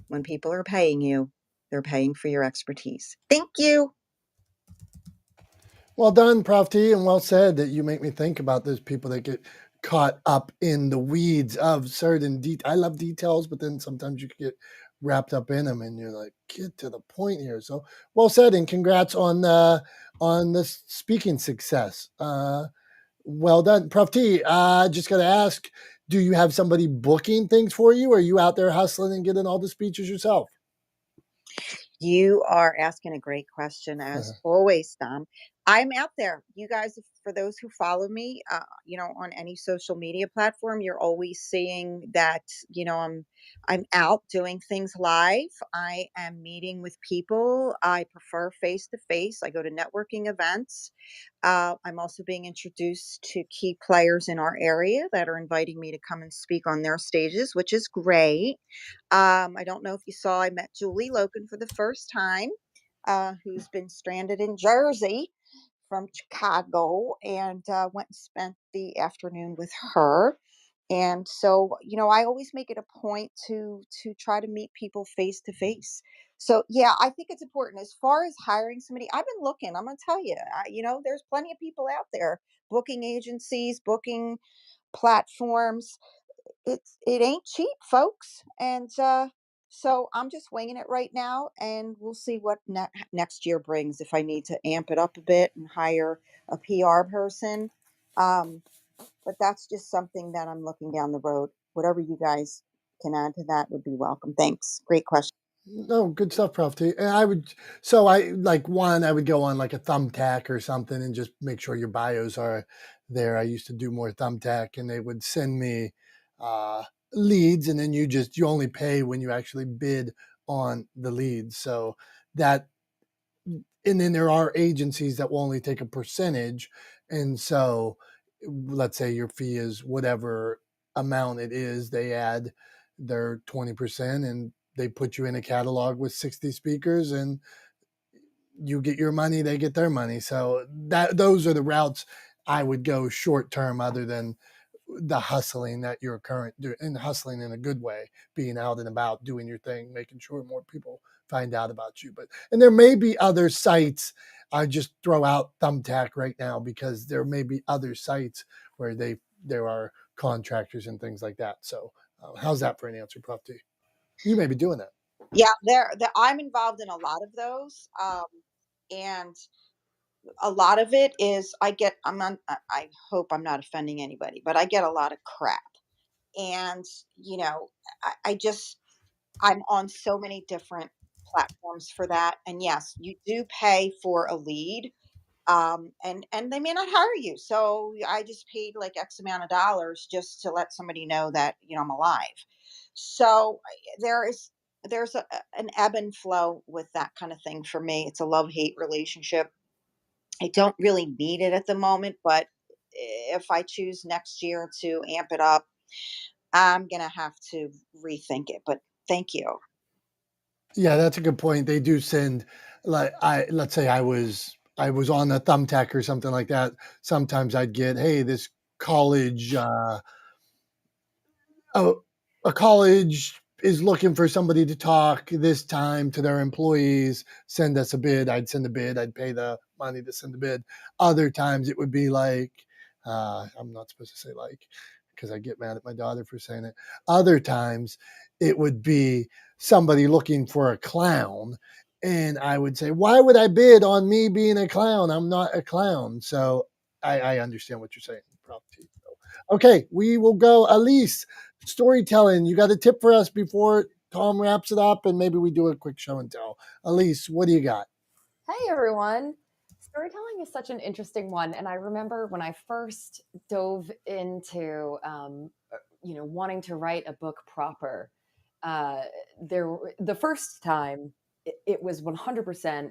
When people are paying you, they're paying for your expertise. Thank you. Well done, Prof T, and well said. That you make me think about those people that get caught up in the weeds of certain I love details, but then sometimes you get wrapped up in them, and you're like, get to the point here. So well said, and congrats on this speaking success. Well done, Prof T. Just got to ask, do you have somebody booking things for you? Or are you out there hustling and getting all the speeches yourself? You are asking a great question, as always, Dom. I'm out there. You guys, for those who follow me, on any social media platform, you're always seeing that, I'm out doing things live. I am meeting with people. I prefer face to face. I go to networking events. I'm also being introduced to key players in our area that are inviting me to come and speak on their stages, which is great. I don't know if you saw, I met Julie Loken for the first time, who's been stranded in Jersey from Chicago, and went and spent the afternoon with her. And so, I always make it a point to try to meet people face to face. So, yeah, I think it's important. As far as hiring somebody, I've been looking. I'm going to tell you, there's plenty of people out there, booking agencies, booking platforms. It ain't cheap, folks. And so I'm just winging it right now, and we'll see what next year brings. If I need to amp it up a bit and hire a PR person, but that's just something that I'm looking down the road. Whatever you guys can add to that would be welcome. Thanks. Great question. No, good stuff, Prof T. And I would go on like a Thumbtack or something and just make sure your bios are there. I used to do more Thumbtack, and they would send me leads, and then you only pay when you actually bid on the leads. So that, and then there are agencies that will only take a percentage. And so let's say your fee is whatever amount it is, they add their 20%, and they put you in a catalog with 60 speakers, and you get your money, they get their money. So those are the routes I would go short term other than the hustling that you're doing, and hustling in a good way, being out and about, doing your thing, making sure more people find out about you. And there may be other sites. I just throw out Thumbtack right now because there may be other sites where there are contractors and things like that. So how's that for an answer, Prof T? You may be doing that. Yeah, I'm involved in a lot of those. And a lot of it is I hope I'm not offending anybody, but I get a lot of crap. And, I'm on so many different platforms for that. And yes, you do pay for a lead. And they may not hire you. So I just paid like X amount of dollars just to let somebody know that, I'm alive. So there's an ebb and flow with that kind of thing for me. It's a love-hate relationship. I don't really need it at the moment, but if I choose next year to amp it up, I'm gonna have to rethink it. But thank you. Yeah, that's a good point. They do send, like, let's say I was on a Thumbtack or something like that. Sometimes I'd get, hey, this college, a college is looking for somebody to talk this time to their employees. Send us a bid. I'd send a bid. I'd pay the money to send the bid. Other times it would be like, I'm not supposed to say like, because I get mad at my daughter for saying it. Other times it would be somebody looking for a clown. And I would say, why would I bid on me being a clown? I'm not a clown. So I understand what you're saying. Okay, we will go. Elise, storytelling. You got a tip for us before Tom wraps it up, and maybe we do a quick show and tell. Elise, what do you got? Hey, everyone. Storytelling is such an interesting one. And I remember when I first dove into, wanting to write a book proper, the first time it was 100%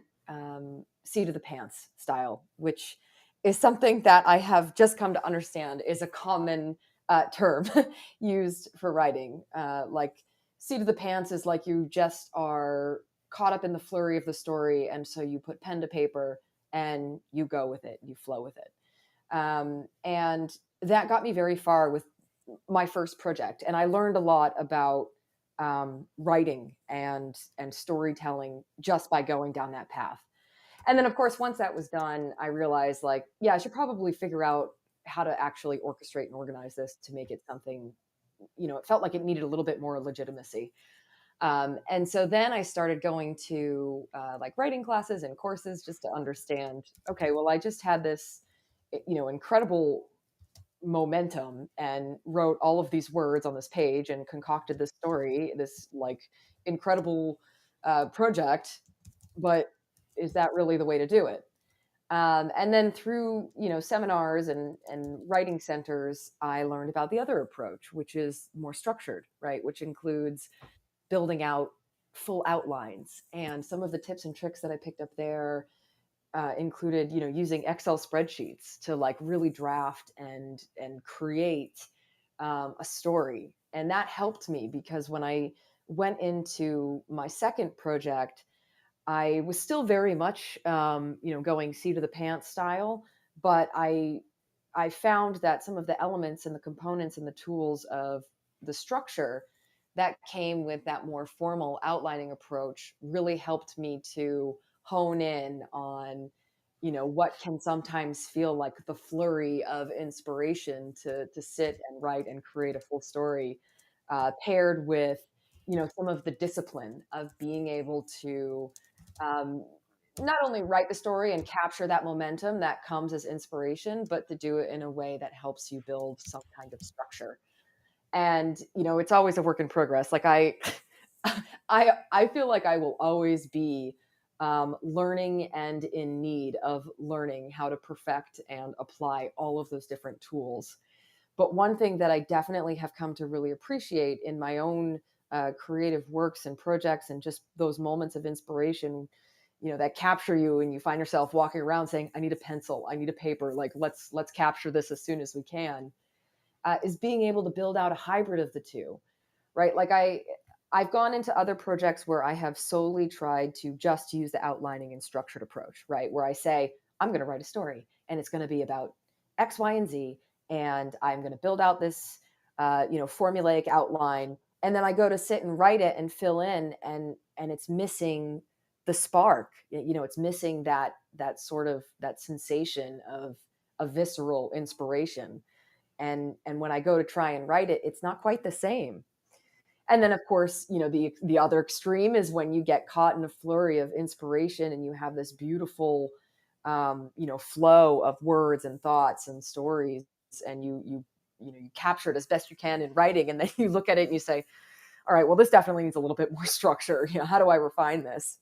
seat of the pants style, which is something that I have just come to understand is a common term used for writing. Like seat of the pants is like you just are caught up in the flurry of the story, and so you put pen to paper and you go with it, you flow with it. And that got me very far with my first project, and I learned a lot about writing and storytelling just by going down that path. And then, of course, once that was done, I realized, like, yeah, I should probably figure out how to actually orchestrate and organize this to make it something, it felt like it needed a little bit more legitimacy. And so then I started going to like writing classes and courses just to understand, okay, well, I just had this, incredible momentum and wrote all of these words on this page and concocted this story, this like incredible project, but is that really the way to do it? And then through seminars and writing centers, I learned about the other approach, which is more structured, right? Which includes building out full outlines. And some of the tips and tricks that I picked up there included, using Excel spreadsheets to like really draft and create a story. And that helped me because when I went into my second project, I was still very much, going seat of the pants style, but I found that some of the elements and the components and the tools of the structure that came with that more formal outlining approach really helped me to hone in on, what can sometimes feel like the flurry of inspiration to sit and write and create a full story, paired with, some of the discipline of being able to um, not only write the story and capture that momentum that comes as inspiration, but to do it in a way that helps you build some kind of structure. And it's always a work in progress. Like I feel like I will always be learning and in need of learning how to perfect and apply all of those different tools. But one thing that I definitely have come to really appreciate in my own creative works and projects and just those moments of inspiration, that capture you and you find yourself walking around saying, I need a pencil, I need a paper, like let's capture this as soon as we can, is being able to build out a hybrid of the two, right? Like I've gone into other projects where I have solely tried to just use the outlining and structured approach, right? Where I say, I'm going to write a story and it's going to be about X, Y, and Z, and I'm going to build out this, formulaic outline. And then I go to sit and write it and fill in, and it's missing the spark. It's missing that sort of that sensation of a visceral inspiration. And when I go to try and write it, it's not quite the same. And then, of course, the other extreme is when you get caught in a flurry of inspiration and you have this beautiful, flow of words and thoughts and stories, and you capture it as best you can in writing, and then you look at it and you say, all right, well, this definitely needs a little bit more structure. How do I refine this?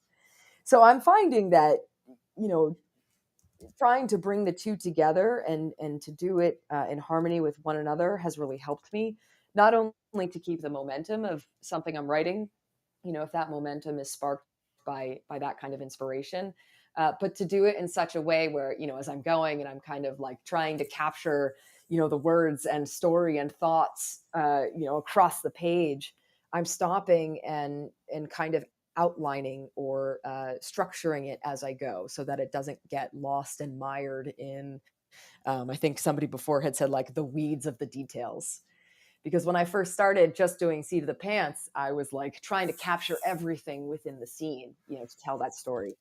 So I'm finding that, trying to bring the two together and to do it in harmony with one another has really helped me, not only to keep the momentum of something I'm writing, if that momentum is sparked by that kind of inspiration, but to do it in such a way where, as I'm going and I'm kind of like trying to capture, the words and story and thoughts, across the page, I'm stopping and kind of outlining or structuring it as I go, so that it doesn't get lost and mired in, I think somebody before had said, like, the weeds of the details. Because when I first started just doing Seat of the Pants, I was like trying to capture everything within the scene, to tell that story.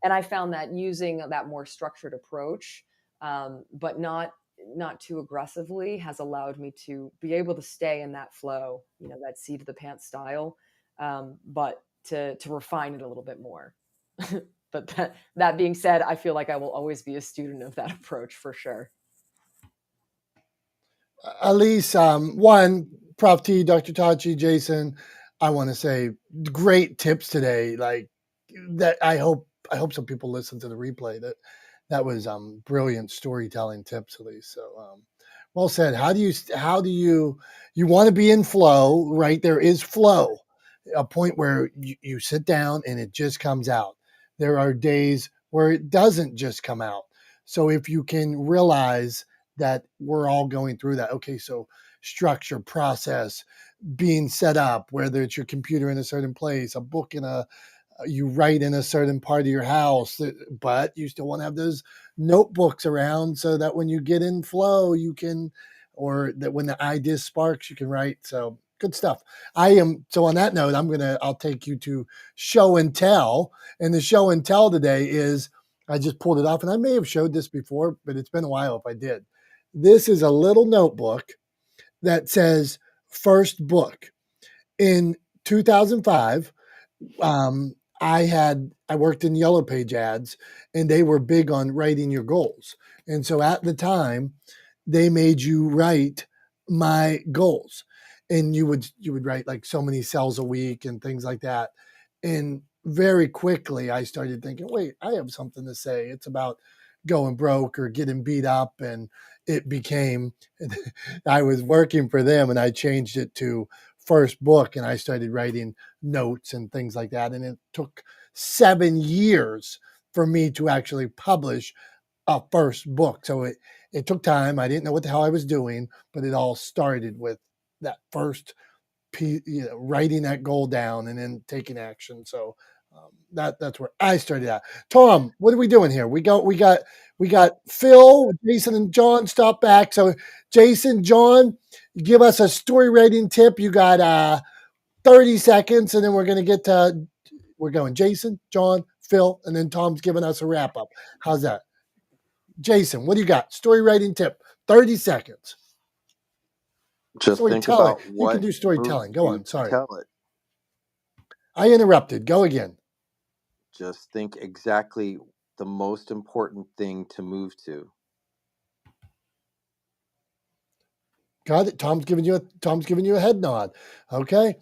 And I found that using that more structured approach, but not too aggressively, has allowed me to be able to stay in that flow, that Seat of the Pants style, but to refine it a little bit more. But that being said, I feel like I will always be a student of that approach for sure. Elise, one, Prof T, Dr. Tachi, Jason, I want to say great tips today. Like that, I hope some people listen to the replay. That was brilliant storytelling tips, Elise. So well said. How do you want to be in flow, right? There is flow, a point where you sit down and it just comes out. There are days where it doesn't just come out. So if you can realize that we're all going through that. Okay, so structure, process, being set up, whether it's your computer in a certain place, a book in you write in a certain part of your house, but you still want to have those notebooks around so that when you get in flow, you can, or that when the idea sparks, you can write. So good stuff. So on that note, I'll take you to show and tell. And the show and tell today is, I just pulled it off, and I may have showed this before, but it's been a while if I did. This is a little notebook that says first book. In 2005, I worked in Yellow Page ads, and they were big on writing your goals. And so at the time, they made you write my goals, and you would write like so many cells a week and things like that. And very quickly, I started thinking, wait, I have something to say. It's about going broke or getting beat up, and it became. I was working for them, and I changed it to first book, and I started writing notes and things like that. And it took 7 years for me to actually publish a first book. So it took time. I didn't know what the hell I was doing, but it all started with that first writing that goal down and then taking action. So that's where I started at. Tom, what are we doing here? We got Phil, Jason, and John. Stop back. So Jason, John, give us a story writing tip. You got 30 seconds, and then we're going Jason, John, Phil, and then Tom's giving us a wrap up. How's that? Jason, what do you got? Story writing tip. 30 seconds. Just think Storytelling. about You what can do storytelling. moves Go you on. to Sorry. tell it. I interrupted. Go again. Just think exactly the most important thing to move to. Got it. Tom's giving you a head nod. Okay.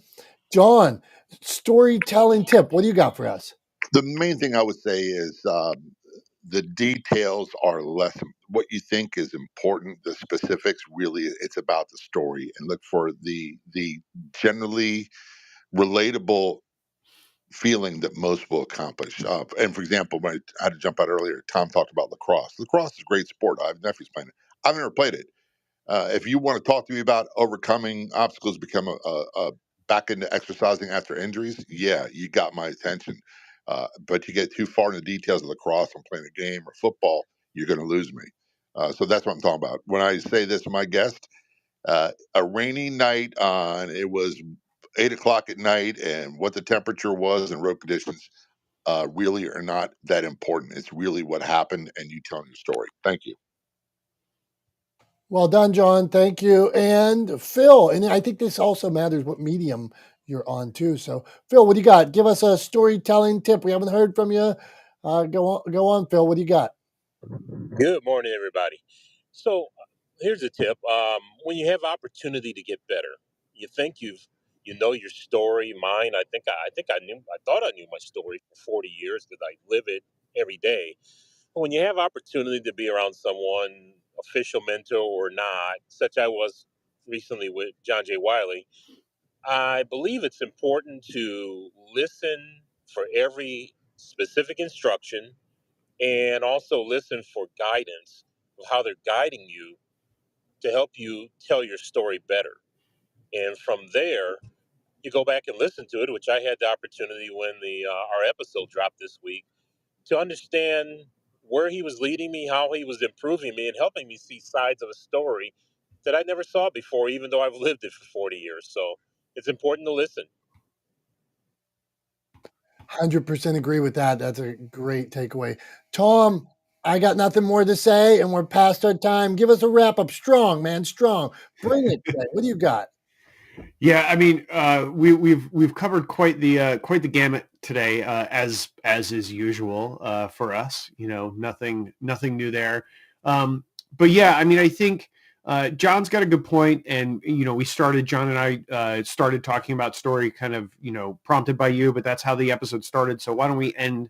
John, storytelling tip. What do you got for us? The main thing I would say is the details are less what you think is important. The specifics really, it's about the story, and look for the generally relatable feeling that most will accomplish. And for example, when I had to jump out earlier, Tom talked about lacrosse. Lacrosse is a great sport. I have nephews playing it. I've never played it. If you want to talk to me about overcoming obstacles, become a back into exercising after injuries, yeah, you got my attention. But you get too far in the details of lacrosse and playing a game or football, you're going to lose me. So that's what I'm talking about. When I say this to my guest, a rainy night on, it was 8 o'clock at night, and what the temperature was and road conditions really are not that important. It's really what happened and you telling your story. Thank you. Well done, John. Thank you. And Phil, and I think this also matters what medium you're on too. So, Phil, what do you got? Give us a storytelling tip. We haven't heard from you. Go on, Phil. What do you got? Good morning, everybody. So, here's a tip. When you have opportunity to get better, you think you know your story. Mine, I thought I knew my story for 40 years because I live it every day. But when you have opportunity to be around someone, official mentor or not, such I was recently with John J. Wiley, I believe it's important to listen for every specific instruction and also listen for guidance of how they're guiding you to help you tell your story better. And from there, you go back and listen to it, which I had the opportunity when the our episode dropped this week to understand where he was leading me, how he was improving me, and helping me see sides of a story that I never saw before, even though I've lived it for 40 years. So it's important to listen. 100% agree with that. That's a great takeaway. Tom, I got nothing more to say, and we're past our time. Give us a wrap up. Strong, man. Strong. Bring it today. What do you got? Yeah, I mean, we've covered quite the gamut today, as is usual for us. You know, nothing new there. But yeah, I mean, I think John's got a good point, and you know, John and I started talking about story, kind of, you know, prompted by you, but that's how the episode started. So why don't we end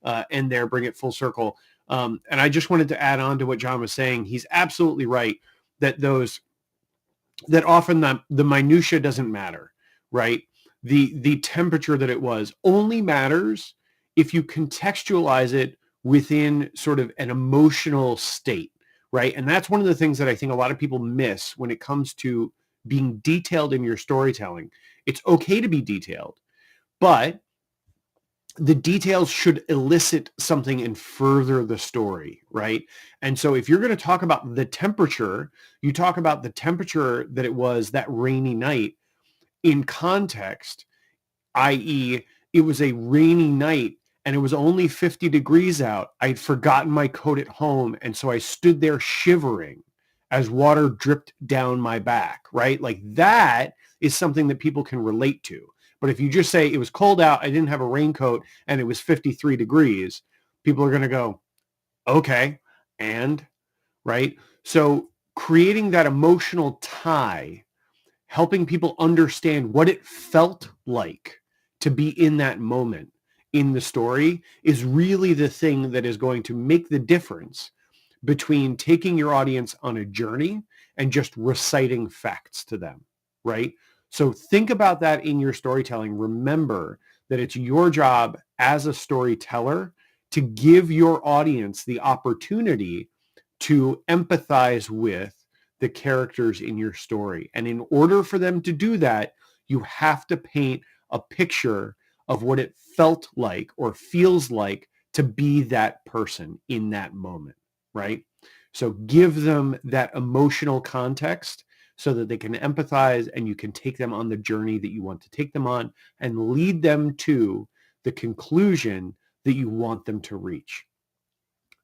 there, bring it full circle? And I just wanted to add on to what John was saying. He's absolutely right that often the minutia doesn't matter, right? The temperature that it was only matters if you contextualize it within sort of an emotional state, right? And that's one of the things that I think a lot of people miss when it comes to being detailed in your storytelling. It's okay to be detailed, but the details should elicit something and further the story, right? And so if you're going to talk about the temperature, you talk about the temperature that it was that rainy night in context, i.e., it was a rainy night and it was only 50 degrees out. I'd forgotten my coat at home, and so I stood there shivering as water dripped down my back, right? Like that is something that people can relate to. But if you just say it was cold out, I didn't have a raincoat, and it was 53 degrees, people are going to go, okay, and, right? So creating that emotional tie, helping people understand what it felt like to be in that moment in the story is really the thing that is going to make the difference between taking your audience on a journey and just reciting facts to them, right? So think about that in your storytelling. Remember that it's your job as a storyteller to give your audience the opportunity to empathize with the characters in your story. And in order for them to do that, you have to paint a picture of what it felt like or feels like to be that person in that moment, right? So give them that emotional context so that they can empathize and you can take them on the journey that you want to take them on and lead them to the conclusion that you want them to reach.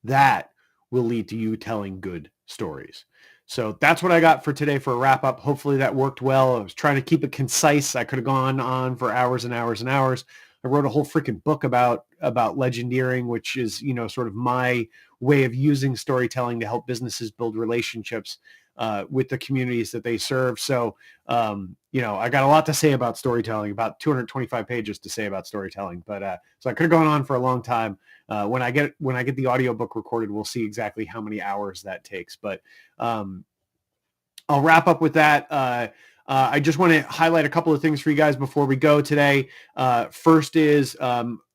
That will lead to you telling good stories. So that's what I got for today for a wrap up. Hopefully that worked well. I was trying to keep it concise. I could have gone on for hours and hours and hours. I wrote a whole freaking book about legendeering, which is, you know, sort of my way of using storytelling to help businesses build relationships with the communities that they serve. So, you know, I got a lot to say about storytelling, about 225 pages to say about storytelling. But so I could have gone on for a long time. When I get the audiobook recorded, we'll see exactly how many hours that takes. But I'll wrap up with that. I just want to highlight a couple of things for you guys before we go today. First is,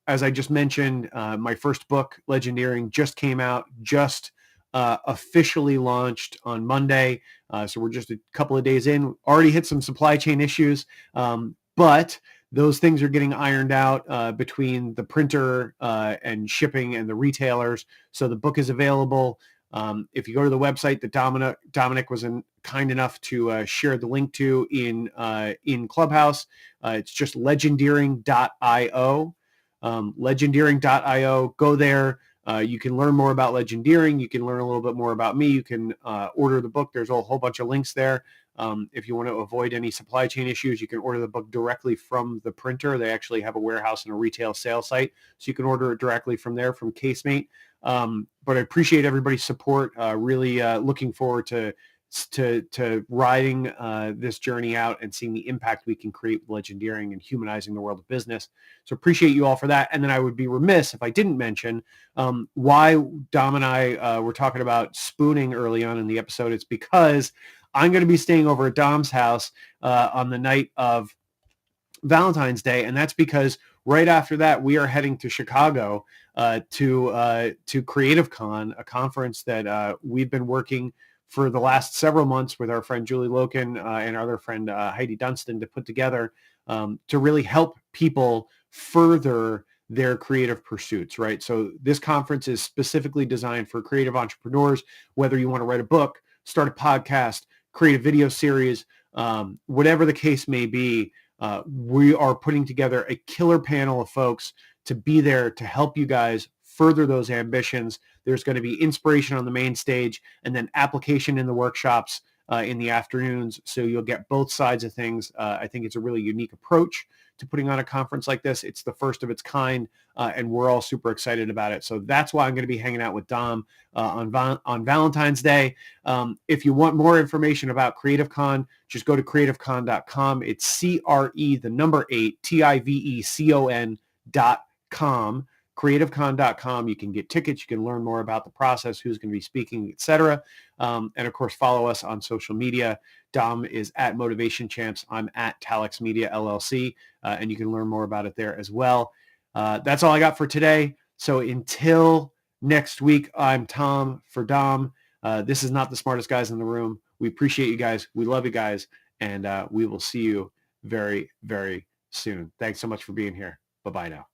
as I just mentioned, my first book, Legendeering, just came out, just officially launched on Monday. So we're just a couple of days in, already hit some supply chain issues, but those things are getting ironed out between the printer and shipping and the retailers. So the book is available. If you go to the website that Dominick was kind enough to share the link to in Clubhouse, it's just legendeering.io. Legendeering.io. Go there. You can learn more about Legendeering. You can learn a little bit more about me. You can order the book. There's a whole bunch of links there. If you want to avoid any supply chain issues, you can order the book directly from the printer. They actually have a warehouse and a retail sales site, so you can order it directly from there, from Casemate. But I appreciate everybody's support. Really looking forward to riding this journey out and seeing the impact we can create with Legendeering and humanizing the world of business. So appreciate you all for that. And then I would be remiss if I didn't mention why Dom and I were talking about spooning early on in the episode. It's because I'm going to be staying over at Dom's house on the night of Valentine's Day, and that's because right after that we are heading to Chicago to Creative Con, a conference that we've been working for the last several months with our friend Julie Loken and our other friend Heidi Dunstan to put together to really help people further their creative pursuits, right? So this conference is specifically designed for creative entrepreneurs, whether you want to write a book, start a podcast, create a video series, whatever the case may be. We are putting together a killer panel of folks to be there to help you guys further those ambitions. There's going to be inspiration on the main stage and then application in the workshops in the afternoons. So you'll get both sides of things. I think it's a really unique approach to putting on a conference like this. It's the first of its kind, and we're all super excited about it. So that's why I'm going to be hanging out with Dom on Valentine's Day. If you want more information about Creative Con, just go to creativecon.com. It's CRE, the number 8, TIVECON.com. creativecon.com. You can get tickets. You can learn more about the process, who's going to be speaking, etc. And of course, follow us on social media. Dom is at Motivation Champs. I'm at Talex Media LLC, and you can learn more about it there as well. That's all I got for today. So until next week, I'm Tom for Dom. This is not the smartest guys in the room. We appreciate you guys. We love you guys, and we will see you very, very soon. Thanks so much for being here. Bye-bye now.